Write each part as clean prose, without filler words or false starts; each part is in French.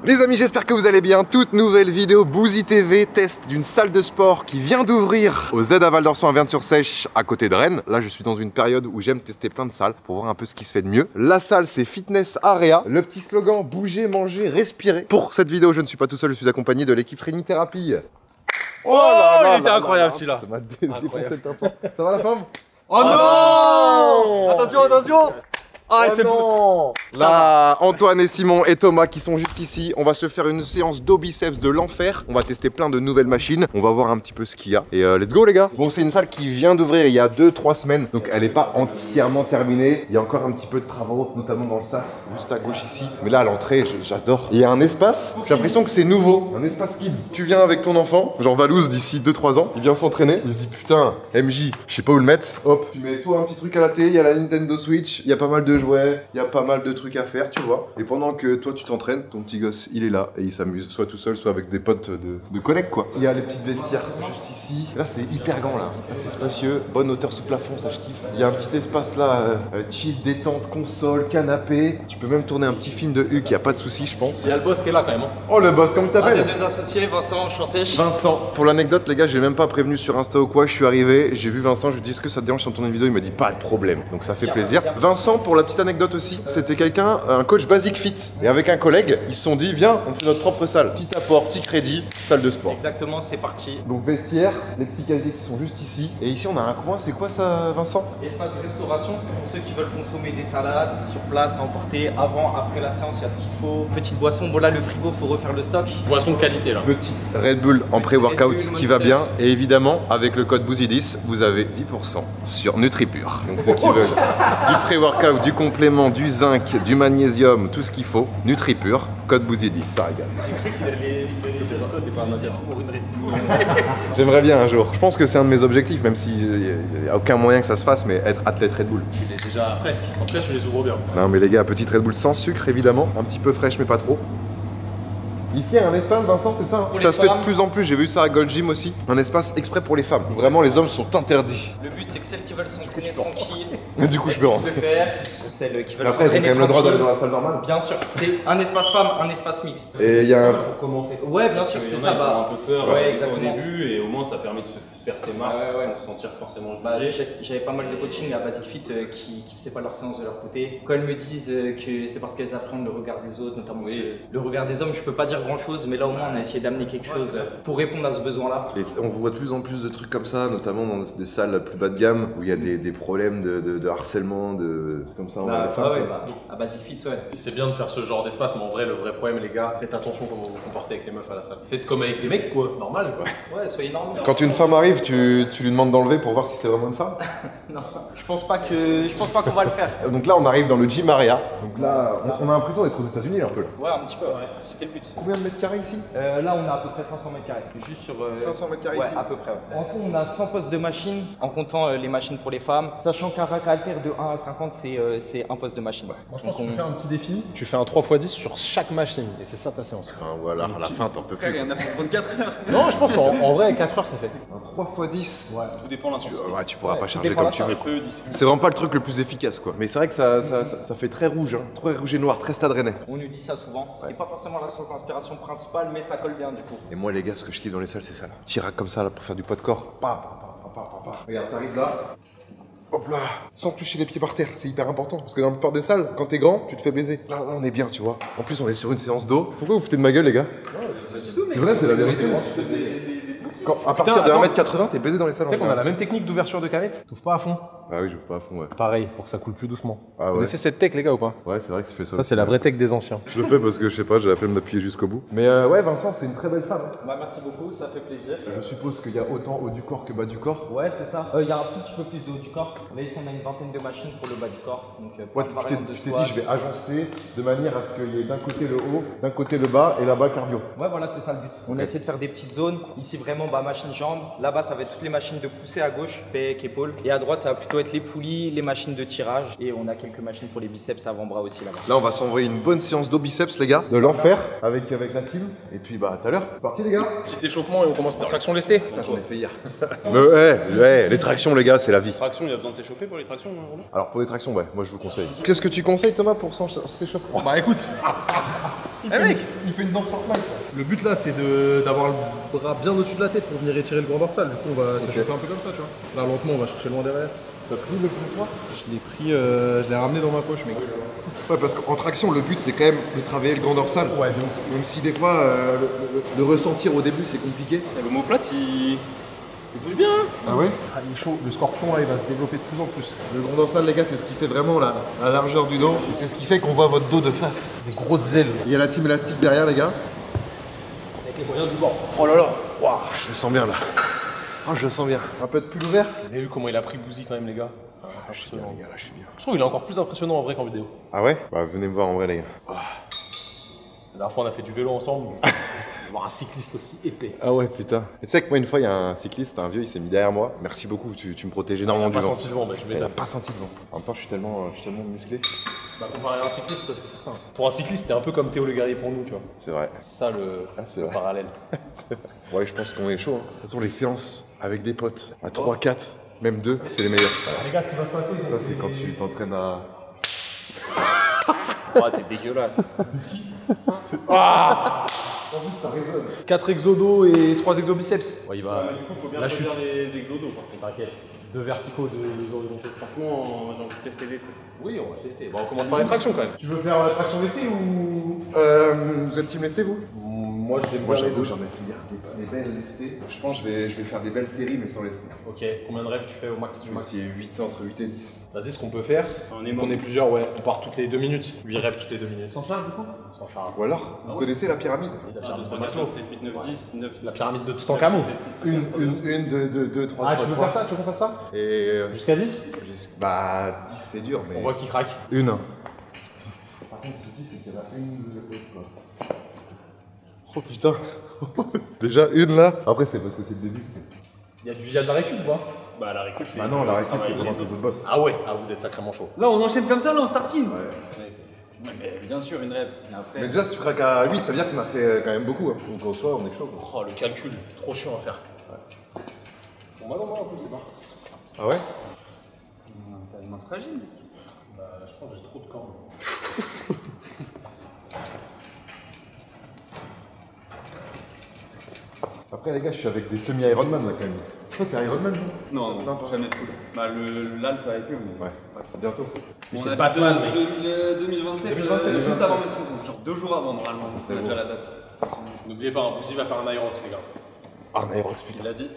Les amis, j'espère que vous allez bien. Toute nouvelle vidéo Bouzy TV, test d'une salle de sport qui vient d'ouvrir au Z à Val d'Orson à Verne-sur-Sèche à côté de Rennes. Là, je suis dans une période où j'aime tester plein de salles pour voir un peu ce qui se fait de mieux. La salle, c'est Fitness Area. Le petit slogan, bouger, manger, respirer. Pour cette vidéo, je ne suis pas tout seul, je suis accompagné de l'équipe Training Therapy. Oh, il était incroyable celui-là. Ça m'a défoncé le tympan. Ça va la femme? Oh non! Attention, attention! Ah, c'est bon. Là, Antoine et Simon et Thomas qui sont juste ici. On va se faire une séance d'eau biceps de l'enfer. On va tester plein de nouvelles machines. On va voir un petit peu ce qu'il y a. Et let's go les gars. Bon, c'est une salle qui vient d'ouvrir il y a 2-3 semaines. Donc elle n'est pas entièrement terminée. Il y a encore un petit peu de travaux, notamment dans le sas, juste à gauche ici. Mais là, à l'entrée, j'adore. Il y a un espace, j'ai l'impression que c'est nouveau. Un espace kids. Tu viens avec ton enfant, genre Valouz d'ici 2-3 ans. Il vient s'entraîner. Il se dit putain, MJ, je sais pas où le mettre. Hop, tu mets soit un petit truc à la télé, il y a la Nintendo Switch, il y a pas mal de jouets, il y a pas mal de trucs à faire, tu vois. Et pendant que toi tu t'entraînes, ton petit gosse il est là et il s'amuse, soit tout seul, soit avec des potes de collègues quoi. Il y a les petites vestiaires juste ici. Là c'est hyper grand là. Là c'est spacieux, bonne hauteur sous plafond, ça je kiffe. Il y a un petit espace là, chill, détente, console, canapé. Tu peux même tourner un petit film de Huck, y a pas de souci je pense. Il y a le boss qui est là quand même. Oh le boss, comment tu t'appelles? Les deux associés, Vincent, enchanté. Vincent. Pour l'anecdote les gars, j'ai même pas prévenu sur Insta ou quoi, je suis arrivé, j'ai vu Vincent, je lui ai dit est-ce que ça te dérange si on tourne une vidéo, il m'a dit pas de problème. Donc ça fait plaisir. Vincent, pour la petite anecdote aussi, c'était quelqu'un, un coach Basic Fit. Et avec un collègue, ils se sont dit viens, on fait notre propre salle. Petit apport, petit crédit, salle de sport. Exactement, c'est parti. Donc vestiaire, les petits casiers qui sont juste ici. Et ici on a un coin, c'est quoi ça Vincent? Espace de restauration pour ceux qui veulent consommer des salades sur place à emporter avant, après la séance, il y a ce qu'il faut. Petite boisson, bon là le frigo, faut refaire le stock. Boisson de qualité là. Petite Red Bull en pré-workout qui va bien. Et évidemment, avec le code Bouzy10, vous avez 10% sur NutriPure. Donc ceux qui veulent du pré-workout, du complément, du zinc, du magnésium, tout ce qu'il faut, NutriPure, code Bouzy10, ça régale. J'ai cru qu'il allait pour une Red Bull. J'aimerais bien un jour. Je pense que c'est un de mes objectifs, même s'il n'y a aucun moyen que ça se fasse, mais être athlète Red Bull. Il est déjà presque. En tout cas, je les ouvre bien. Non mais les gars, petite Red Bull sans sucre évidemment, un petit peu fraîche mais pas trop. Ici, il y a un espace, Vincent, c'est ça hein? Ça se fait de plus en plus, j'ai vu ça à Gold Gym aussi. Un espace exprès pour les femmes. Vraiment, les hommes sont interdits. Le but, c'est que celles qui veulent s'entraîner tranquille. Mais du coup, je peux rentrer. Celles qui veulent Après, ils ont quand même le droit d'aller dans la salle normale. Bien sûr, c'est un espace femme, un espace mixte. Et il y a un... Pour commencer. Ouais, bien sûr, c'est ça. Ils ont un peu peur ouais, au exactement. début et au moins ça permet de se faire ses marques sans se sentir forcément jugé. J'avais pas mal de coaching à Basic Fit qui faisaient pas leur séance de leur côté. Quand elles me disent que c'est parce qu'elles apprennent le regard des autres, notamment le regard des hommes, je peux pas dire grand chose, mais là au moins on a essayé d'amener quelque chose pour répondre à ce besoin-là. Et on voit de plus en plus de trucs comme ça, notamment dans des salles plus bas de gamme où il y a des problèmes de harcèlement, comme ça envers les femmes. À Basic Fit, ouais. C'est bien de faire ce genre d'espace, mais en vrai, le vrai problème, les gars, faites attention comment vous vous comportez avec les meufs à la salle. Faites comme avec les mecs, quoi, normal, quoi. Ouais, soyez normal. Quand une femme arrive, tu lui demandes d'enlever pour voir si c'est vraiment une femme? Non, je pense pas qu'on va le faire. Donc là, on arrive dans le gym area. Donc là, on a l'impression d'être aux États-Unis un peu. Ouais, un petit peu, ouais. C'était le but. Combien de mètres carrés ici? Là, on a à peu près 500 mètres carrés. Juste sur. 500 mètres carrés ouais, ici? à peu près. Ouais. En tout, on a 100 postes de machines, en comptant les machines pour les femmes. Sachant qu'un rack halter de 1 à 50, c'est un poste de machine. Moi, je pense que tu fais un petit défi. Tu fais un 3x10 sur chaque machine et c'est ça ta séance. Enfin voilà, à la fin, t'en peux plus. Il y en a pour 24 heures. Non, je pense en vrai, 4 heures, ça fait. Un 3x10? Ouais. Tout dépend de l'intensité. Ouais, tu pourras pas charger dépend comme de tu la veux. C'est vraiment pas le truc le plus efficace quoi. Mais c'est vrai que ça fait très rouge, hein. Très rouge et noir, très Stade Rennais. On nous dit ça souvent. C'était pas forcément la source d'inspiration principale, mais ça colle bien du coup. Et moi les gars, ce que je kiffe dans les salles, c'est ça là. Petit rack comme ça là pour faire du poids de corps. Regarde, t'arrives là. Hop là, sans toucher les pieds par terre, c'est hyper important. Parce que dans la plupart des salles, quand t'es grand, tu te fais baiser. Là, on est bien, tu vois. En plus, on est sur une séance d'eau. Pourquoi vous foutez de ma gueule, les gars? C'est vrai, c'est la vérité. À partir de 1m80, t'es baisé dans les salles. Tu sais qu'on a la même technique d'ouverture de canette. T'ouvres pas à fond. Ah oui, j'ouvre pas à fond, ouais. Pareil, pour que ça coule plus doucement. Ah Vous ouais. connaissez cette tech, les gars, ou pas? Ouais, c'est vrai que tu fais ça. Ça, c'est la vraie tech des anciens. Je le fais parce que je sais pas, j'ai la flemme d'appuyer jusqu'au bout. Mais ouais, Vincent, c'est une très belle salle. Bah, merci beaucoup, ça fait plaisir. Je suppose qu'il y a autant haut du corps que bas du corps. Ouais, c'est ça. Il y a un tout petit peu plus de haut du corps. Là, ici, on a une vingtaine de machines pour le bas du corps. Donc, Ouais, tu t'es dit, je vais agencer de manière à ce qu'il y ait d'un côté le haut, d'un côté le bas et là-bas cardio. Ouais, voilà, c'est ça le but. On a essayé de faire des petites zones. Ici, vraiment, machine jambes. Là-bas, ça va être toutes les machines de poussée à gauche, pec, épaule. Et à droite, ça va plutôt être les poulies, les machines de tirage. Et on a quelques machines pour les biceps avant-bras aussi là-bas. Là, on va s'envoyer une bonne séance d'eau biceps, les gars. De l'enfer avec la team. Et puis, bah, à tout à l'heure. C'est parti, les gars. Petit échauffement et on commence par traction lestée. Putain, j'en ai fait hier. Mais les tractions, les gars, c'est la vie. Traction, il y a besoin de s'échauffer pour les tractions, Romain? Alors, pour les tractions, ouais, moi je vous conseille. Qu'est-ce que tu conseilles, Thomas, pour s'échauffer? Bah écoute, mec, il fait une danse Fortnite. le but là c'est d'avoir le bras bien au-dessus de la tête pour venir étirer le grand dorsal. Du coup on va s'échauffer un peu comme ça, tu vois. Là lentement on va chercher loin derrière. T'as pris le plus poids? Je l'ai pris, je l'ai ramené dans ma poche, mec. Ouais, parce qu'en traction, le but c'est quand même de travailler le grand dorsal. Ouais, de ouf. Même si des fois, le ressentir au début c'est compliqué. L'omoplate, il bouge bien. Ah ouais? Ah, il est chaud, le scorpion là il va se développer de plus en plus. Le grand dorsal, les gars, c'est ce qui fait vraiment la largeur du dos. Et c'est ce qui fait qu'on voit votre dos de face. Des grosses ailes. Il y a la team élastique derrière, les gars. Avec les moyens du bord. Oh là là, waouh, je le sens bien là. Oh, je le sens bien. Un peu de pull ouvert. Vous avez vu comment il a pris Bouzy quand même, les gars? C'est Je suis bien, impressionnant. les gars, là, je suis bien. Je trouve qu'il est encore plus impressionnant en vrai qu'en vidéo. Ah ouais? Bah, venez me voir en vrai, les gars. La dernière fois on a fait du vélo ensemble. Voir un cycliste aussi épais. Ah ouais, putain. Et tu sais que moi, une fois, il y a un cycliste, un vieux, il s'est mis derrière moi. Merci beaucoup, tu me protèges Il énormément a du pas vent. senti le vent, bah, je vais Il a pas senti le vent. En même temps, je suis tellement musclé. Bah, comparé à un cycliste, ça, c'est certain. Pour un cycliste, t'es un peu comme Théo Le Guerrier pour nous, tu vois. C'est vrai. C'est ça le, c'est le vrai. parallèle. Ouais, je pense qu'on est chaud. Hein. De toute façon, les séances avec des potes, à 3, 4, même 2, c'est les meilleurs. Les gars, ce qui va se passer, Ça, c'est quand tu t'entraînes à. Oh, t'es dégueulasse. 4 exodos et 3 exobiceps. Ouais, il va. Du coup, faut bien La choisir chute. des glodos. T'inquiète. 2 verticaux, 2 horizontaux. Franchement, j'ai envie de tester des trucs. Oui, on va tester. Bon, on commence par les tractions quand même. Tu veux faire la traction lestée ou. Vous êtes team lesté, vous? Moi, j'aime Moi, bien les j'avoue, deux. j'en ai fait hier des belles lestées. Je pense que je vais faire des belles séries, mais sans lesté. Ok, combien de reps tu fais au max du Je vais max? essayer 8, entre 8 et 10. Vas-y, ce qu'on peut faire, On est on est plusieurs, ouais. On part toutes les 2 minutes. 8 reps toutes les 2 minutes. Sans charge, du coup Sans charge. Ou alors, vous connaissez la pyramide? La Ah, pyramide de 2, Maslow. 7, 8, 9, 10, 9. La pyramide de Toutankhamon. 1, 2, 3, Ah, 3, tu veux faire ça? Tu veux qu'on fasse ça? Et Jusqu'à 10? Bah, 10 c'est dur, mais. On voit qui craque. Une. Par contre, le souci, c'est qu'il y en a une de l'autre, quoi. Oh putain. Déjà une là. Après, c'est parce que c'est le début. Il y a de la récup ou pas? Bah, la récup, c'est. Ah non, la récup, Ah ouais, c'est pendant que les autres boss. Ah ouais, ah vous êtes sacrément chaud. Là, on enchaîne comme ça, là, on startine. Ouais. Ouais, mais bien sûr, une rep. Et après. Mais déjà, si tu craques à 8, ça veut dire que t'en as fait quand même beaucoup. Hein. Donc en soi, on est chaud. Quoi. Oh le calcul, trop chiant à faire. Bon bah non, un peu c'est pas. Ah ouais? T'as une main fragile. Bah je pense que j'ai trop de cornes. Après, les gars, je suis avec des semi-Ironman là quand même. Toi, t'es Ironman Non, Non, non, pas. jamais plus. Bah, l'alpha avec eux. mais- Ouais, bientôt. On c'est a Batman, dit mec. 2027, 2027, juste avant mes 30 ans. Genre 2 jours avant, normalement, ça serait serait beau. déjà la date. N'oubliez pas, Bouzy va faire un Aerox les gars. Ah, un Aerox, putain. Il l'a dit.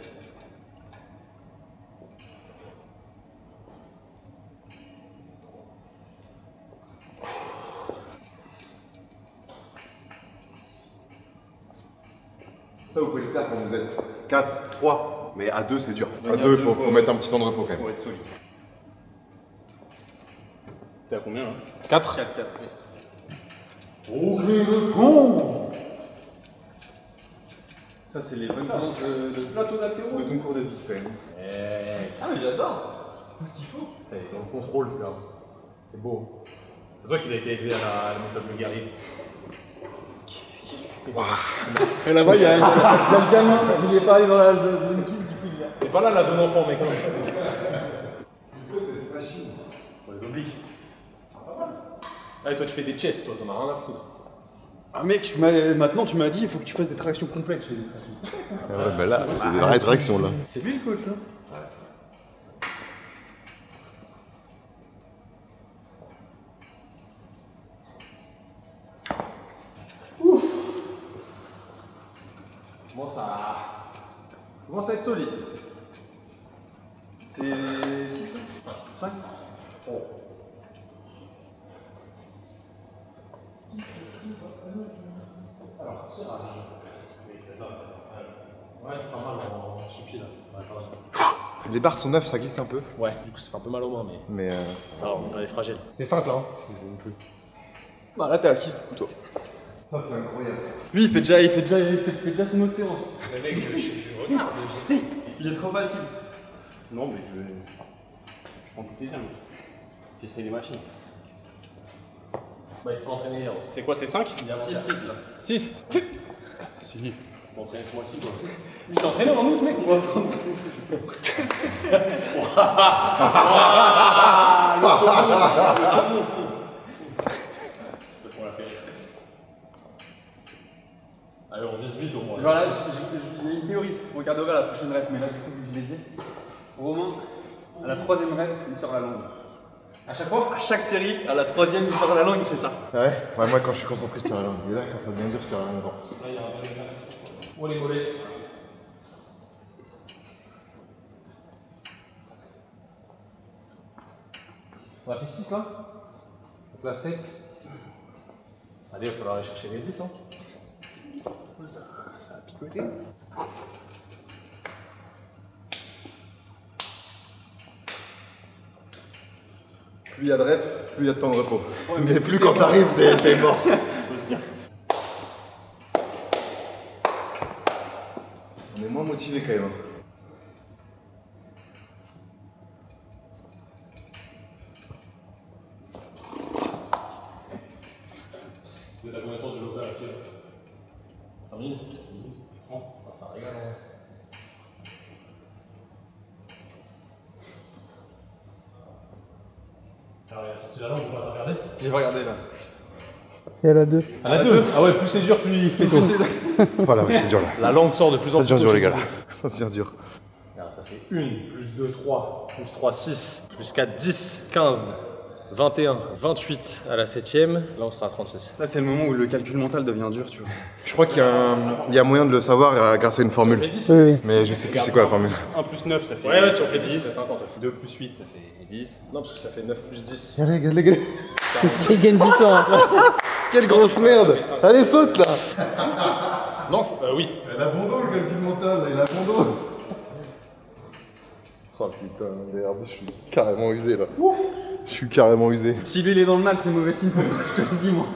Ça, vous pouvez le faire quand vous êtes 4, 3. Mais à 2, c'est dur. À Venir 2, deux faut fois. mettre un petit temps de repos quand même. Pour être solide. T'es à combien là 4. 4, 4, oui, c'est ça. Ok, let's go! Ça, c'est les bonnes séances de plateau d'altéro. De concours de vie quand même. Ah, mais j'adore. C'est tout ce qu'il faut. T'es dans le contrôle, c'est beau. C'est toi qui a été élevé à la méthode Le Guerrier. Et là-bas, il y a le gamin, il est pas allé dans la zone kids, du coup, il y a. C'est pas là la zone enfant, mec. C'est machine. Pour les obliques. Allez, toi tu fais des chests, toi t'en as rien à foutre. Ah, mec, maintenant tu m'as dit, il faut que tu fasses des tractions complexes. Je fais des tractions. Ouais, bah là, c'est des vraies tractions là. C'est lui le coach, là. Commence à être solide. C'est 6 5 Oh. Alors, tirage. Ouais, c'est pas mal en supine. Ouais, pas mal. Les barres sont neuves, ça glisse un peu. Ouais, du coup, ça fait un peu mal aux mains, mais Mais ça va, on est fragile. C'est simple, hein. Bah là, t'es à 6 du coup, toi. ça, c'est incroyable. Lui, il fait déjà son autre séance. Mais mec, je regarde, j'essaye. Il est trop facile. Non, mais je prends tout plaisir. J'essaie les machines. Bah, il s'est entraîné hier aussi. C'est quoi, c'est 5 6. 6. Si. Entraîné ce mois-ci, quoi. Tu t'es entraîné en août, mec? On va attendre. C'est parce qu'on l'a fait rire. Allez, on vise vite au moins. Voilà, il y a une théorie. On regardera la prochaine rep, mais là, du coup, vu que je l'ai dit. Romain, à la 3e rep, il sort la langue. À chaque fois? À chaque série, à la 3e, il sort la langue, il fait ça. Ouais, moi quand je suis concentré, je tire la langue. Mais là, quand ça devient dur, je tire la langue. Là, il y a un bon exercice. Oh les mollets. On a fait 6 là. Donc là 7. Allez, il va falloir aller chercher les 10. Hein. Ça a picoté. Plus il y a de reps, plus il y a de temps de repos. Mais plus quand t'arrives, t'es mort. On est moins motivé quand même. Vous êtes à combien de temps de jouer à la pied? 5 minutes? 10 minutes? 30? Enfin, ça régale. Hein. Alors, il a sorti la langue, on va t'as regardé? J'ai pas regardé là. C'est à la 2. À la 2? Ah ouais, plus c'est dur, plus il fait tôt. Voilà, c'est dur là. La langue sort de plus en Ça plus. devient dur les gars là. Ça devient dur. Regarde, ça fait 1, plus 2, 3, plus 3, 6, plus 4, 10, 15, 21, 28 à la 7ème. Là, on sera à 36. Là, c'est le moment où le calcul mental devient dur, tu vois. Je crois qu'il y a moyen de le savoir grâce à une On formule. fait 10. Oui, oui. Mais je sais plus c'est quoi la formule. 1 plus 9, ça fait. Ouais, si on fait 10, c'est 50. 2 plus 8, ça fait 10. Non, parce que ça fait 9 plus 10. Allez, les gars. Il gagne du temps. Hein. Quelle grosse merde. Allez, saute là. Non, oui. Il a bon dos le calcul mental, il a bon dos. Oh putain, merde, je suis carrément usé là. Je suis carrément usé. Si lui il est dans le mal, c'est mauvais signe pour toi, je te le dis moi.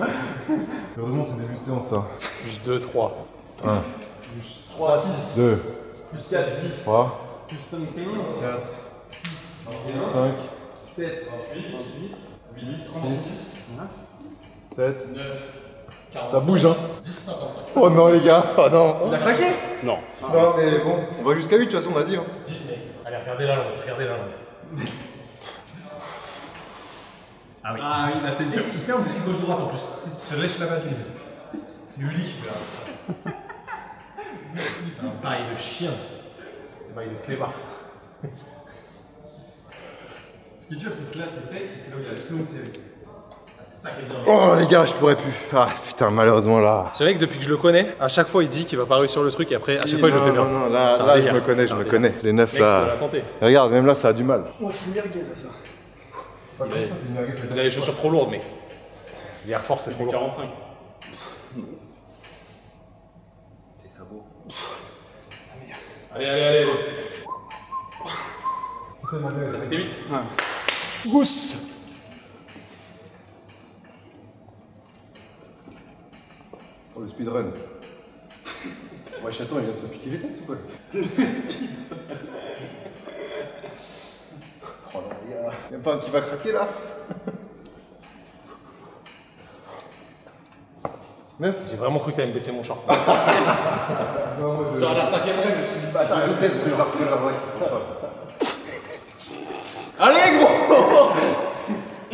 Heureusement, c'est début de séance ça. Plus 2, 3. 1, 3, 6, 2, plus 4, 10, 3, plus 5, 15, 4, 6, 5, 7, 28, 8, 36, 7. 9, 40. Ça bouge hein. 10, 55. Oh non les gars, oh non. Il a craqué? Non. Non mais bon, on va jusqu'à 8 de toute façon on a dit hein. 10, mec. Allez, regardez la langue, regardez la langue. Ah oui. Ah oui, là c'est dur. Il fait un petit gauche-droite en plus. Il se lèche la babine. C'est du lit. C'est un bail de chien. Un bail de clébard. Ce qui est dur, c'est que là t'es sec et c'est là où il y a le plus long série. Ah, c'est ça qui est bien. Oh les gars, je pourrais plus. Ah putain, malheureusement là. Ce mec, depuis que je le connais, à chaque fois il dit qu'il va pas réussir le truc et après, à chaque fois il le fait bien. Non, là, C'est un là je délire. me connais, C'est je un me délire. connais. Les 9 Mec, ça l'a là. tenté. Regarde, même là ça a du mal. Moi je suis merguez à ça. Il a les chaussures trop lourdes, mec. Les Air Force, c'est trop lourd. 45. C'est sabot. Allez, allez, allez. Ça fait tes 8. Gousse. Oh le speedrun. Ouais, chaton, il vient de se piquer les fesses ou quoi? Oh non, y'a pas un qui va craquer là? 9. J'ai vraiment cru que t'allais me baisser mon short. Non, moi je. Genre à la 5ème règle, je me suis dit, bah attends. Je déteste ces harceleurs là qui font ça. Allez gros.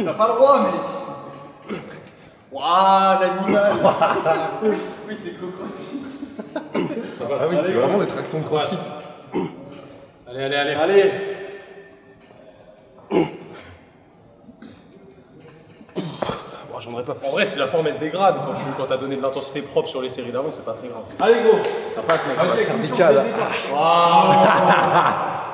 T'as pas le droit mec. Waouh l'animal. Oui c'est coco. Ah oui, c'est vraiment des tractions de crossfit. Allez, allez, allez. Allez. Bon, j'en aurais pas. En vrai, si la forme elle se dégrade quand t'as donné de l'intensité propre sur les séries d'avant, c'est pas très grave. Allez go. Ça passe, mec. Cervicale.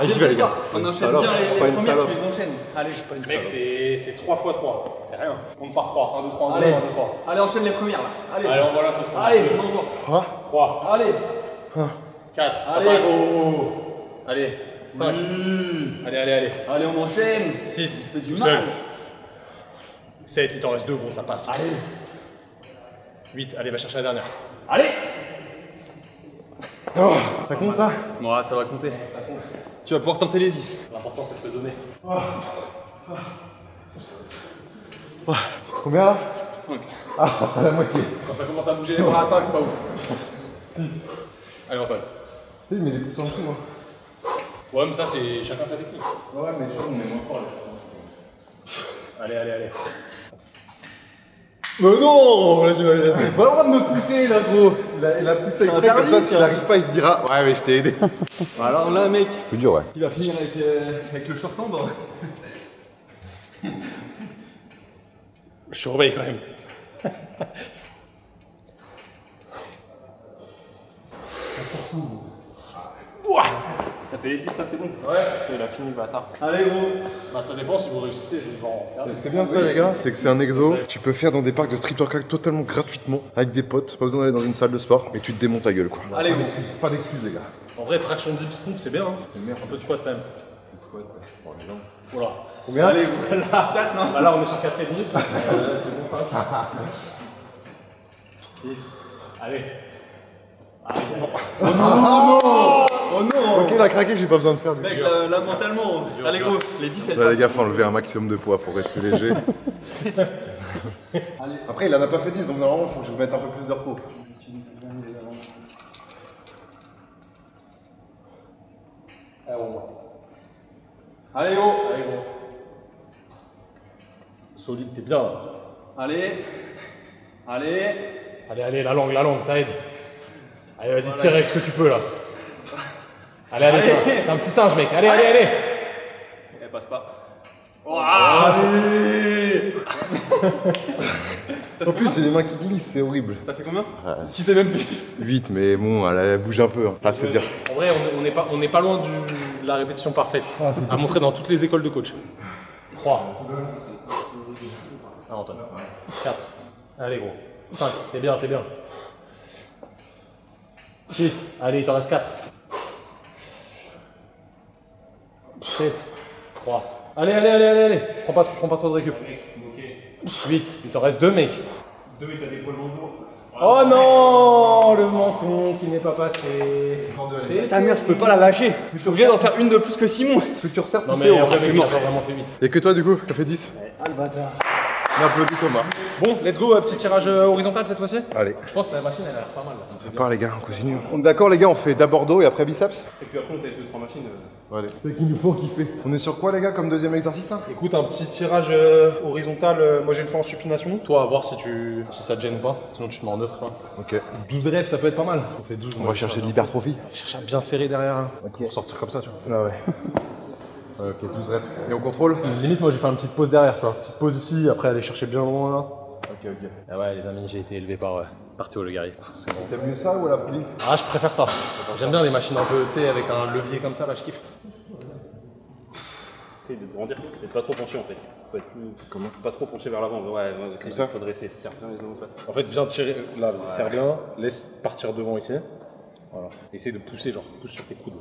Allez, j'y vais les gars. On enchaîne Salope, bien je suis les pas une premières, salope. tu les enchaînes. Allez, je suis pas une Mec, c'est 3 x 3. C'est rien. On part 3. 1, 2, 3, 1, 2, Allez. 3, 1, 2, 3. Allez, enchaîne les premières là. Allez. Allez, on voit là, ça se trouve. Allez, on envoie. 3, Allez. 4, ça Allez. passe. Oh. Allez, 5. Allez, allez, allez. Allez, on enchaîne. 6. Fais du Tout mal. seul. 7, il t'en reste 2, gros, ça passe. Allez. 8, allez, va chercher la dernière. Allez. Oh, ça compte ça? Ouais, ça va compter. Tu vas pouvoir tenter les 10. L'important, c'est de te donner. Combien là? 5. Ah, à la moitié. Quand ça commence à bouger les bras à 5, c'est pas ouf. 6. Allez, Antoine. Tu sais, il met des pouces en dessous moi. Ouais, mais ça, c'est chacun sa technique. Ouais, mais je trouve qu'on est moins fort là. Allez, allez, allez. Mais non, il a pas le droit de me pousser là, gros. Il a poussé exprès comme ça, s'il arrive pas, il se dira ouais, mais je t'ai aidé. Alors là, mec, Plus dur, ouais. il va finir avec le short en bas. Je surveille quand même. T'as fait les 10 là, c'est bon? Ouais, il a fini le bâtard. Allez, gros. Bah ça dépend si vous réussissez, je vais en faire. Ce qui est bien ça les gars, c'est que c'est un exo, tu peux faire dans des parcs de street workout totalement gratuitement, avec des potes, pas besoin d'aller dans une salle de sport, et tu te démontes la gueule quoi. Allez, gros. Pas d'excuses les gars. En vrai, traction dips pump, c'est bien, hein. C'est bien. Un peu de squat quand même. Voilà. Combien? Allez, gros. Là, 4, non? Bah là, on est sur 4,5. C'est bon, 5. 6. Allez. Oh non! Ok, il a craqué, j'ai pas besoin de faire du Mec, là, mentalement. Allez, gros. Les 10, elles Là les passent. gars, faut enlever un maximum de poids pour rester léger. Après, il en a pas fait 10, donc normalement, faut que je mette un peu plus de repos. Allez, gros. Allez, gros. Solide, t'es bien là. Allez. Allez. Allez, la langue, ça aide. Allez, vas-y, tire avec ce que tu peux là. Allez, t'es un petit singe, mec. Allez. Elle passe pas. En plus, c'est les mains qui glissent, c'est horrible. T'as fait combien? Tu sais même plus. 8, mais bon, elle bouge un peu. Hein. Là, c'est dur. En vrai, on n'est pas loin de la répétition parfaite. À montrer dans toutes les écoles de coach. 3. Ah, Antoine. 4. Allez, gros. 5. T'es bien. 6. Allez, il t'en reste 4. 7. 3. Allez. Prends pas trop de récup. 8. Il t'en reste 2, mec. 2 et t'as des poils dans le dos. Oh non, le menton qui n'est pas passé. Sa mère, je peux pas la lâcher. Je suis obligé d'en faire une de plus que Simon. Plus que tu resserres, Non plus mais c'est haut. en vrai, c'est mec, il a mort. pas vraiment fait 8. Et que toi, du coup, t'as fait 10. Ah, le bâtard. On applaudit Thomas. Bon, let's go, petit tirage horizontal cette fois-ci. Allez, Je pense que la machine elle a l'air pas mal. Là. ça part les gars, on continue. On est d'accord les gars, on fait d'abord dos et après biceps. Et puis après, on teste 2-3 machines. Allez. C'est qu'il nous faut kiffer. On est sur quoi les gars comme deuxième exercice là? Écoute, un petit tirage horizontal, moi je vais le faire en supination. Toi, à voir si ça te gêne ou pas, sinon tu te mets en neutre. Hein. Ok. 12 reps, ça peut être pas mal. On fait 12. On va chercher de l'hypertrophie. chercher à bien serrer derrière, hein, pour sortir comme ça, tu vois. Ah ouais. Ok, 12 reps. Et on contrôle? Limite, moi j'ai fait une petite pause derrière, tu vois. Petite pause ici, après aller chercher bien loin là. Ok. Ah ouais, les amis, j'ai été élevé par Théo le guerrier. C'est bon. T'aimes mieux ça ou la pluie? Ah, je préfère ça. J'aime bien les machines un peu, tu sais, avec un levier comme ça, là, je kiffe. Essaye de grandir, d'être pas trop penché en fait. Faut être plus. Comment? Pas trop penché vers l'avant. Ouais, essaye de redresser, serre bien les omoplates. En fait, viens tirer, là, vas-y, serre bien, laisse partir devant ici. Voilà. Essaye de pousser, genre, pousse sur tes coudes.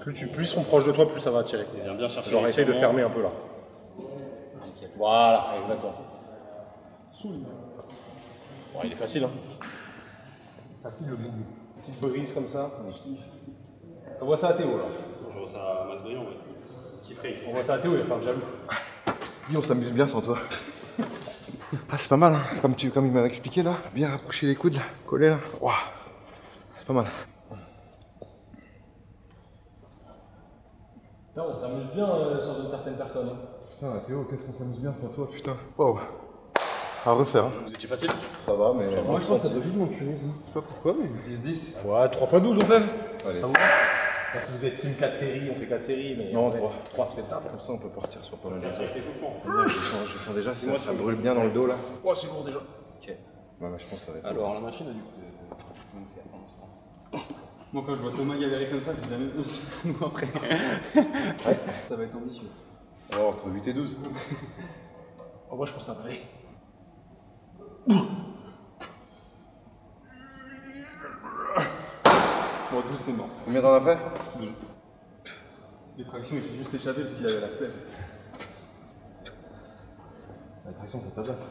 Plus ils seront proches de toi, plus ça va tirer. Et viens bien chercher. Genre, essaye de fermer un peu là. Voilà, exactement. Bon, il est facile, hein. Facile le bout. Petite brise comme ça. T'envoies ça à Théo là. Je vois ça à Max Briand, ouais. On voit ça à Théo, il va faire le jaloux. Dis, on s'amuse bien sans toi. Ah, c'est pas mal, hein. Comme il m'avait expliqué là. Bien rapprocher les coudes, là. Coller là. Waouh. C'est pas mal. Putain, on s'amuse bien sur une certaine personne. Putain, Théo, qu'est-ce qu'on s'amuse bien sans toi, putain. Waouh. À refaire, hein. Vous étiez facile? Ça va, mais. Moi, je pense que ça doit vite mon tunisme. Je sais pas pourquoi, mais 10-10. Ouais, 3x12 on fait. Allez. Ça vous va? Enfin, si vous êtes team 4 séries, on fait 4 séries, mais. Non, ouais, 3. 3 se fait taf. Comme ça, on peut partir sur pas mal de choses. Je sens déjà, ça brûle bien dans le dos là. Oh, c'est lourd déjà. Ouais, je pense que ça va être. Alors, la machine, du coup. Moi, quand je vois Thomas galérer comme ça, c'est jamais aussi pour nous après. Ça va être ambitieux. Oh, entre 8 et 12. Oh, moi je pense que ça va aller. Bon, 12, c'est mort. Combien t'en as fait? Les tractions, il s'est juste échappé parce qu'il avait la flemme. La traction, c'est ta place.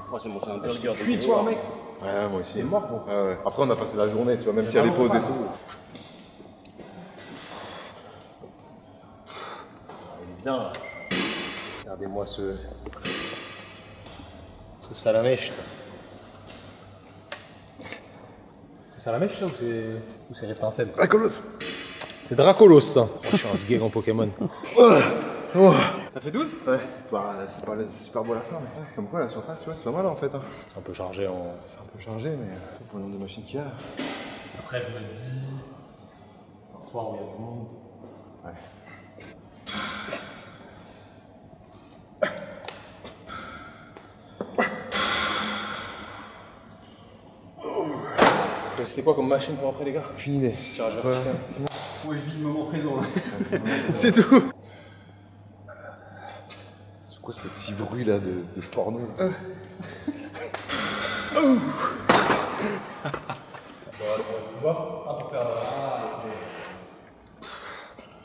Moi, j'ai mangé un burger de Puis, soir, mec. Ouais, moi aussi. T'es mort, gros. Ouais, ouais. Après, on a passé la journée, tu vois, même s'il y a les pauses et tout. Il est bien là. Regardez-moi ce salamèche là. C'est salamèche là ou c'est reptincelle? La colosse. C'est Dracolos ça. Oh, je suis un sgeg en Pokémon. T'as fait 12? Ouais. Bah, c'est pas super beau à la fin, mais comme quoi la surface, tu vois, c'est pas mal en fait. Hein. C'est un peu chargé en. C'est un peu chargé, mais pour le nombre de machines qu'il y a. Après, je me dis. Un soir où il y a du monde. Ouais. C'est quoi comme machine pour après, les gars? Aucune idée. Tirage Ouais. vertical. Moi je vis le moment présent là. C'est tout. C'est quoi ces petits bruits là de porno là. Ah, pour faire.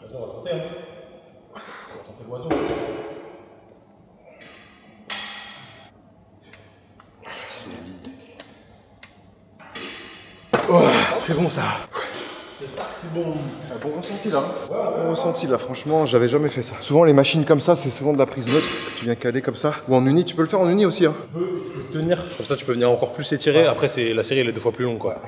On va tenter, hein. On va tenter l'oiseau. C'est bon ça. C'est ça que c'est bon. Un bon ressenti là. Bon ressenti là, franchement, j'avais jamais fait ça. Souvent les machines comme ça, c'est souvent de la prise neutre. Tu viens caler comme ça. Ou en uni, tu peux le faire en uni aussi. Hein. Tu peux tenir. Comme ça, tu peux venir encore plus étirer. Après, la série elle est 2 fois plus longue, quoi.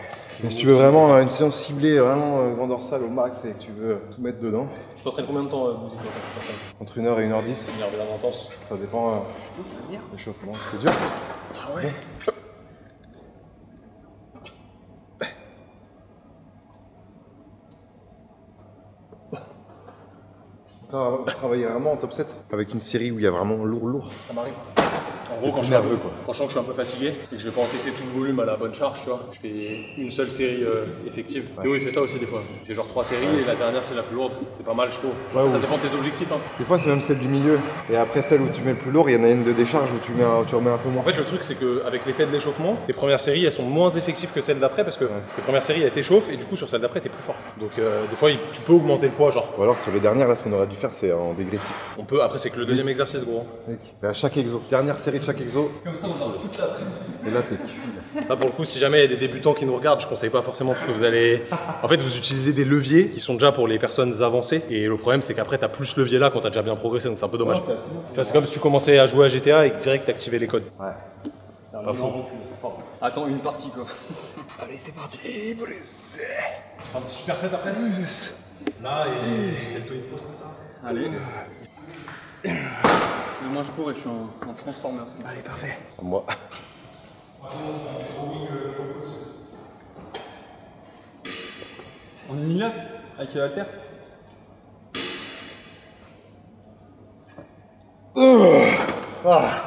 Mais si tu veux vraiment une séance ciblée, vraiment grand dorsal au max et que tu veux tout mettre dedans, Tu t'entraînes combien de temps, Bouzy, toi, quand tu t'entraînes? entre 1h et 1h10, C'est bien intense. ça dépend Putain, ça vient. l'échauffement. C'est dur. Ah ouais. T'as travaillé vraiment en top 7 avec une série où il y a vraiment lourd. Ça m'arrive. En gros, quand je sens que je suis un peu fatigué et que je vais pas encaisser tout le volume à la bonne charge, tu vois, je fais une seule série effective. Théo, il fait ça aussi des fois. Il fait genre 3 séries et la dernière, c'est la plus lourde. C'est pas mal, je trouve. Ça dépend de tes objectifs. Hein. Des fois, c'est même celle du milieu. Et après, celle où tu mets le plus lourd, il y en a une de décharge où tu remets un peu moins. En fait, le truc, c'est qu'avec l'effet de l'échauffement, tes premières séries, elles sont moins effectives que celles d'après parce que tes premières séries, elles t'échauffent et du coup, sur celle d'après, t'es plus fort. Donc, des fois, tu peux augmenter le poids, genre. Ou alors, sur les dernières, là, ce qu'on aurait dû faire, c'est en dégressif. On peut, après, c'est que le deuxième exercice, gros. Mais à chaque exo, dernière série de chaque exo, Comme ça, on sort toute l'après-midi. et là, t'es cuit. Ça, pour le coup, si jamais il y a des débutants qui nous regardent, je conseille pas forcément parce que vous allez. En fait, vous utilisez des leviers qui sont déjà pour les personnes avancées. Et le problème, c'est qu'après, t'as plus ce levier là quand t'as déjà bien progressé, donc c'est un peu dommage. Tu vois, c'est comme si tu commençais à jouer à GTA et que direct t'activais les codes. Ouais. Pas fou. Attends, une partie quoi. Allez, c'est parti, blessé. Un petit super set après. Là, et toi une pause comme ça. Allez. Mais moi je cours et je suis en transformer. Allez, parfait. Moi. En unilac avec l'alter.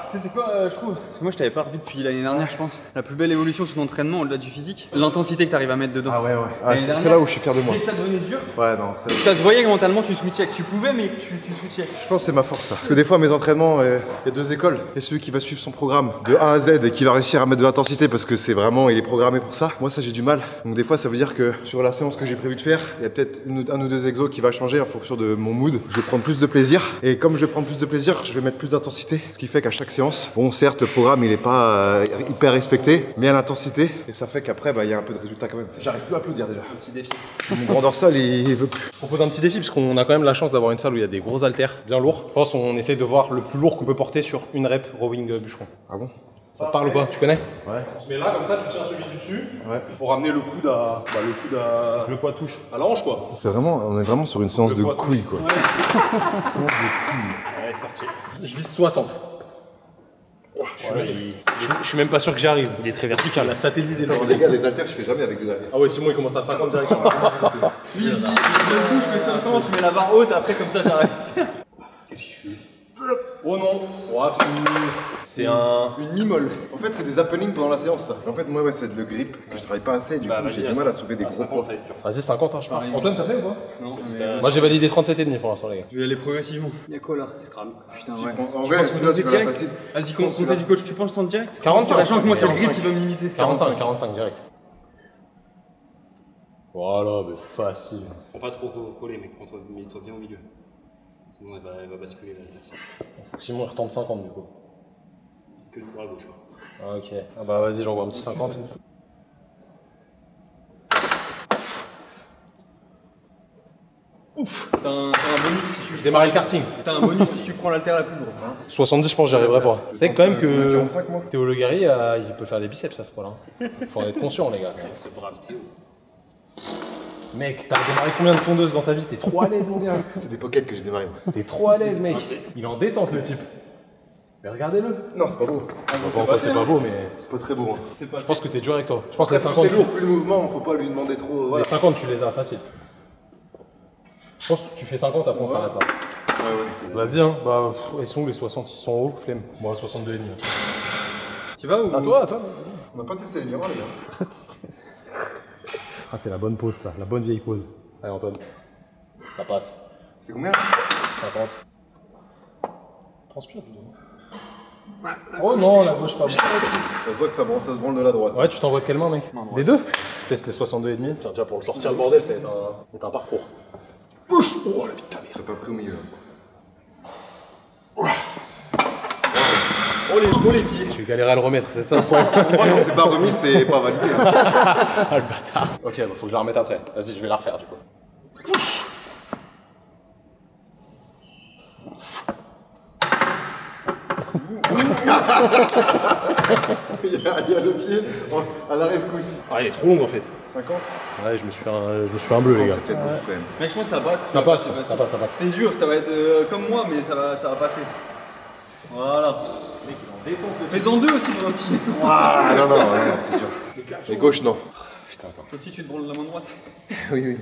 Tu sais c'est quoi je trouve? Parce que moi je t'avais pas revu depuis l'année dernière je pense. La plus belle évolution sur l'entraînement au-delà du physique, l'intensité que t'arrives à mettre dedans. Ah ouais. L'année C'est dernière, là où je suis fier de moi. Dès que ça devenait dur, Ouais, non, ça se voyait que mentalement tu switchais, que tu pouvais mais que tu switchais. je pense que c'est ma force ça. Parce que des fois, mes entraînements, il y a 2 écoles. Il y a celui qui va suivre son programme de A à Z et qui va réussir à mettre de l'intensité parce que c'est vraiment, il est programmé pour ça. Moi, ça, j'ai du mal. Donc, des fois, ça veut dire que sur la séance que j'ai prévu de faire, il y a peut-être un ou 2 exos qui va changer en fonction de mon mood. Je vais prendre plus de plaisir. Et comme je vais prendre plus de plaisir, je vais mettre plus d'intensité. Ce qui fait qu'à chaque séance, bon, certes, le programme, il est pas hyper respecté, mais à l'intensité. Et ça fait qu'après, il y a un peu de résultat quand même. J'arrive plus à applaudir déjà. Un petit défi. Mon grand dorsal, il veut plus. Je propose un petit défi parce qu'on a quand même la chance d'avoir une salle où il y a des gros haltères bien lourds. Je pense qu'on essaie de voir le plus lourd qu'on peut porter sur une rep rowing bûcheron. Ah bon? Ça te parle ou pas? Tu connais? Ouais. On se met là comme ça, tu tiens celui du dessus. Ouais. Il faut ramener le coude à. Le poids touche. À la hanche quoi. C'est vraiment, on est vraiment sur une séance de couilles quoi. Allez, c'est parti. Je vise 60. Je suis même pas sûr que j'y arrive. Il est très vertical, la satellisé le Les gars, les haltères, je fais jamais avec des haltères. Ah ouais, Simon il commence à 50 direction. Lui il se dit, je touche, je fais 50, je mets la barre haute, après comme ça j'arrête. Qu'est-ce qu'il fait? Oh non. Oh, c'est Une mi-molle. En fait, c'est des happenings pendant la séance ça. En fait, moi, ouais, c'est le grip que je travaille pas assez. Du coup, j'ai du mal à soulever des gros poids. Vas-y, 50, hein, je pars. Antoine, t'as fait ou pas? Non, mais Moi j'ai validé 37,5 pour l'instant, les gars. je vais y aller progressivement. Y'a quoi là? Il se crame. Putain, ouais. En vrai, celui-là, tu vas facile. Vas-y, conseil du coach, tu penses ton direct? 45. Sachant que moi c'est le grip qui va m'imiter. 45 direct. Voilà, mais facile. Prends pas trop collé, mec, mets-toi bien au milieu. Sinon elle va basculer l'adversaire. Faut que Simon il retente 50 du coup. Que du bras gauche, par contre. Ah, ok. Ah bah vas-y, j'envoie un petit 50. Ouf. T'as un bonus si tu. Je démarre le karting. T'as un bonus si tu prends l'alter la plus lourde. Hein. 70, je pense que j'y arriverai pas. C'est quand même que 45 moi. Théo Le Gary, il peut faire des biceps à ce point-là. Faut en être conscient, les gars. Ce brave Théo. Mec, t'as démarré combien de tondeuses dans ta vie? T'es trop à l'aise, mon gars. C'est des pockets que j'ai démarré. T'es trop à l'aise, mec. Il est en détente, le type. Mais regardez-le. Non, c'est pas beau. C'est pas beau, mais C'est pas très beau. Hein. je pense que t'es dur avec toi. Je pense que les Après, 50, c'est lourd, plus le mouvement, faut pas lui demander trop. Voilà. les 50, tu les as facile. Je pense que tu fais 50, après on s'arrête là. Vas-y, hein. Bah, ils sont où les 60? Ils sont hauts, flemme. Moi, 62,5. Tu vas ou? À toi, à toi. On n'a pas testé les miroirs, les gars. Ah, c'est la bonne pause, ça. La bonne vieille pause. Allez, Antoine. Ça passe. C'est combien là? 50. Transpire, plutôt. Oh non, la gauche pas bon. Ça se voit que ça se branle de la droite. Ouais, tu t'envoies de quelle main, mec? Des deux? Teste les 62,5. Tiens, déjà pour le sortir, le bordel, c'est un parcours. Push. Oh la vie de ta mère. T'as pas pris au milieu. Oh les pieds. Je vais galérer à le remettre, c'est ça? Moi, non, c'est pas remis, c'est pas validé. Hein. Ah, le bâtard. Ok, bah, faut que je la remette après. Vas-y, je vais la refaire, du coup. Il y a le pied à la rescousse. Ah, il est trop long en fait. 50. Ouais, je me suis fait un bleu, les gars. C'est peut-être beaucoup quand même. Mec, je pense que ça passe. Ça passe, ça passe. C'était dur, ça va être comme moi, mais ça va passer. Voilà. Fais-en deux aussi pour un petit. Ah non, c'est sûr. Les gauches, non. Putain, attends. Toi aussi, tu te branles la main droite. Oui.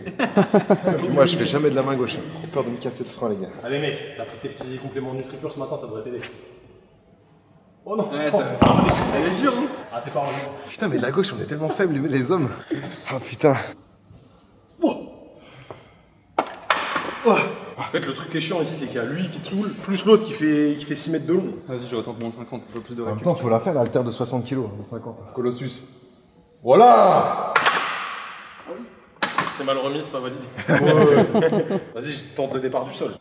Puis moi, je fais jamais de la main gauche. J'ai peur de me casser le frein, les gars. Allez, mec, t'as pris tes petits compléments NutriPure ce matin, ça devrait t'aider. Oh non! Ouais, ça. Elle est dure, hein. Ah, c'est pas vrai. Putain, mais la gauche, on est tellement faibles, les hommes. Ah putain. En fait, le truc qui est chiant ici, c'est qu'il y a lui qui te saoule, plus l'autre qui fait 6 mètres de long. Vas-y, je retente mon 50, un peu plus de En même recul. temps, faut la faire, l'haltère de 60 kg, de 50. Colossus. Voilà. C'est mal remis, c'est pas validé. Vas-y, je tente le départ du sol.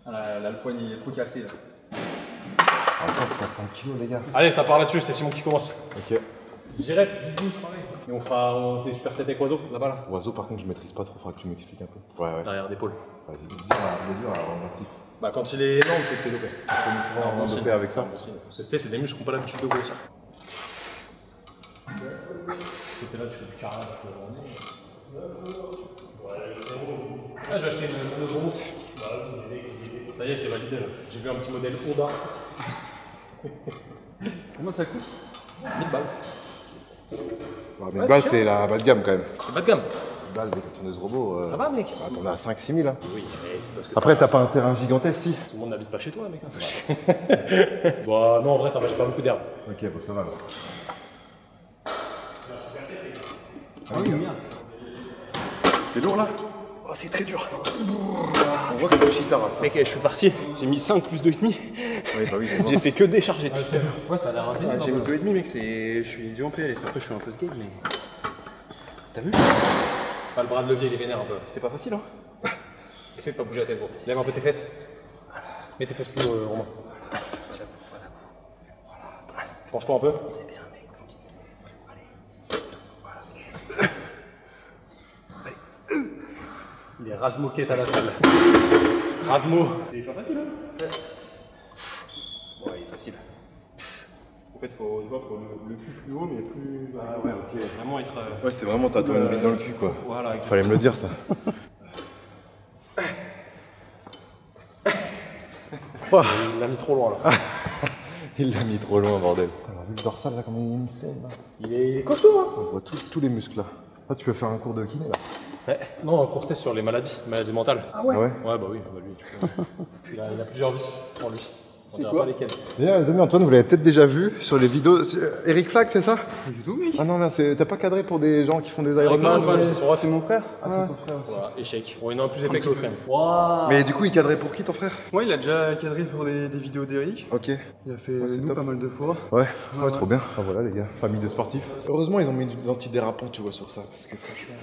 Ah, là, le poignet, il est trop cassé, là. Attends, c'est 60 kg, les gars. Allez, ça part là-dessus, c'est Simon qui commence. Ok. J'irai 10 minutes pareil. Et on fait des super 7 avec oiseau, là-bas là. Oiseau, par contre, je maîtrise pas trop, faudra que tu m'expliques un peu. Ouais. Derrière d'épaule. Vas-y, il est dur à massif. Bah, quand il est énorme, c'est que t'es dopé. C'est un bon signe. dopé avec ça. Bon signe. Parce que c'est des muscles qui n'ont pas l'habitude de grossir. T'es là, tu fais du carrage toute la journée. Ah, je vais acheter une robot. Ça y est, c'est validé là. J'ai vu un petit modèle Honda. Comment ça coûte? 1000 balles. Ouais, mais une balle, c'est la bas de gamme quand même. C'est bas de gamme. Une balle des conteneuses robots. Ça va, mec? Bah, t'en as à 5-6 000 là. Oui, mais c'est parce que. Après, t'as pas un terrain gigantesque, si. Tout le monde n'habite pas chez toi, mec. Bah, non, en vrai, ça va, j'ai pas beaucoup d'herbe. Ok, bon, ça va alors. Ah oui, merde. C'est lourd là. Oh, c'est très dur. On voit que c'est le chitara ça. Mec, je suis parti, j'ai mis 5 plus 2,5. Oui, bah oui, J'ai fait que décharger. Ouais, ça a l'air rapide. J'ai mis 2,5 mec, je suis déjà en PLS. Après, je suis un peu skate, mais. T'as vu? Pas le bras de levier, il est vénère un peu. C'est pas facile, hein? Essaye de pas bouger la tête, gros. Lève un peu tes fesses. Mets tes fesses plus haut, Romain. Penche-toi un peu. C'est bien, mec, continue. Il est Razmoquette à la salle. Razmo. C'est pas facile, hein? Ouais, il est facile. En fait, faut le cul plus haut, mais plus. Ah ouais, ok. Vraiment être. Ouais, c'est vraiment t'as une bite dans le cul quoi. Voilà, Fallait me le dire ça. Il l'a mis trop loin, là. Il l'a mis trop loin, bordel. T'as vu le dorsal là, comme il est insane là. Il est costaud, hein? On voit tous les muscles là. Là, tu peux faire un cours de kiné là. Ouais. Non, un cours test sur les maladies mentales. Ah ouais? Ouais, bah oui, bah lui, tu peux. il a plusieurs vices en lui. On dira pas lesquels. D'ailleurs, les amis, Antoine, vous l'avez peut-être déjà vu sur les vidéos. Eric Flag, c'est ça? Pas du tout, mec. Ah non, t'as pas cadré pour des gens qui font des Ironman? C'est son ref. C'est mon frère. Ah, c'est ton frère aussi. Voilà, échec. Bon, il y en a un plus épais que l'autre, quand même. Mais du coup, il cadrait pour qui ton frère? Moi, il a déjà cadré pour des vidéos d'Eric. Ok. Il a fait c'est nous top. pas mal de fois. Ouais, trop bien. Ah voilà les gars, famille de sportifs. Heureusement ils ont mis de l'antidérapant tu vois sur ça, parce que franchement...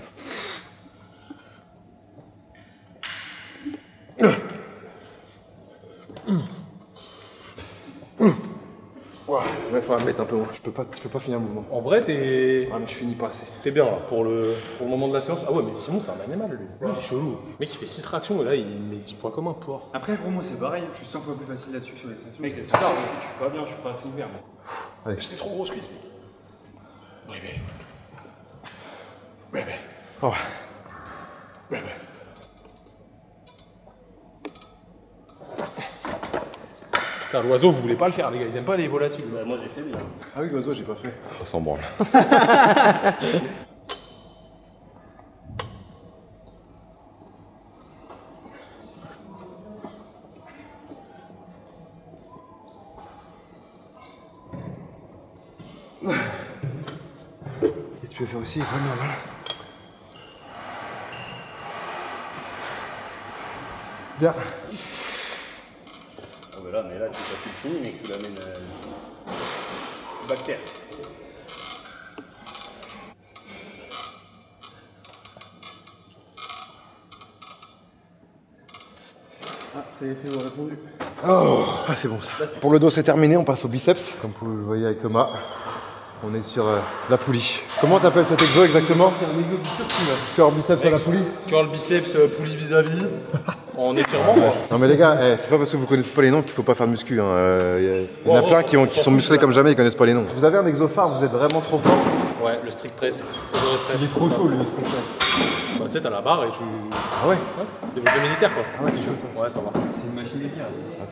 Ouais, faut la mettre un peu moins, je peux pas finir le mouvement. En vrai, t'es Ah mais je finis pas assez. bien là pour le moment de la séance. Ah ouais, mais Simon, c'est un animal, lui. Lui, il est chelou. Le mec, il fait 6 tractions et là, il met 10 poids comme un porc. Après, pour moi, c'est pareil. Je suis 100 fois plus facile là-dessus sur les tractions. Mec, c'est bizarre, je suis pas bien, je suis pas assez ouvert. Moi. Allez. C'est trop gros, ce cuisse. Oh. Putain, l'oiseau, vous voulez pas le faire, les gars. Ils aiment pas les volatiles. Bah, moi j'ai fait bien. Ah oui, l'oiseau, j'ai pas fait. On s'en branle. Et tu peux faire aussi, pas normal. Bien. Ah bah là, mais là c'est facile fini, mais que tu l'amènes bactère. Ah, ça a été répondu. Oh, ah, c'est bon ça. Pour le dos, c'est terminé. On passe au biceps. Comme vous le voyez avec Thomas, on est sur la poulie. Comment t'appelles cet exo exactement? C'est un exo du turc, là. Cœur biceps à la poulie. Curl biceps, poulie vis-à-vis. En étirement, quoi. Non mais les gars, c'est pas parce que vous connaissez pas les noms qu'il faut pas faire de muscu. Hein. Il y en a plein qui sont musclés comme jamais, ils connaissent pas les noms. Vous avez un exo phare, vous êtes vraiment trop fort. Ouais, le strict press. Le press. Il est trop chaud, le strict press. Bah, tu sais, t'as la barre et tu. Ah ouais? Développé militaire, quoi. Ah ouais, c'est chaud ça. Ouais, ça va. C'est une machine de guerre.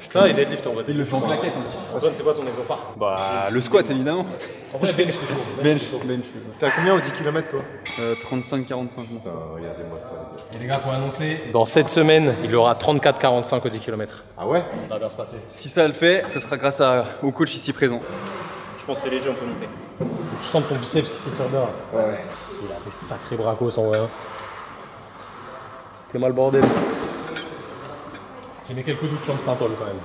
Ça et deadlift en vrai. Il le fait en claquette. Antoine, c'est quoi ton exo phare? Bah, le squat, évidemment. En vrai, bench, c'est chaud. Bench. T'es à combien au 10 km toi? 35-45. Putain, regardez-moi ça. Et les gars, faut annoncer. Dans cette semaine, il aura 34-45 au 10 km. Ah ouais? Ça va bien se passer. Si ça le fait, ce sera grâce au coach ici présent. Je pense que c'est léger, on peut monter. Faut que tu sens ton biceps qui s'étire bien. Ouais. Il a des sacrés bracos en vrai. Hein. T'es mal bordel. J'ai mis quelques doutes sur le Saint-Paul quand même.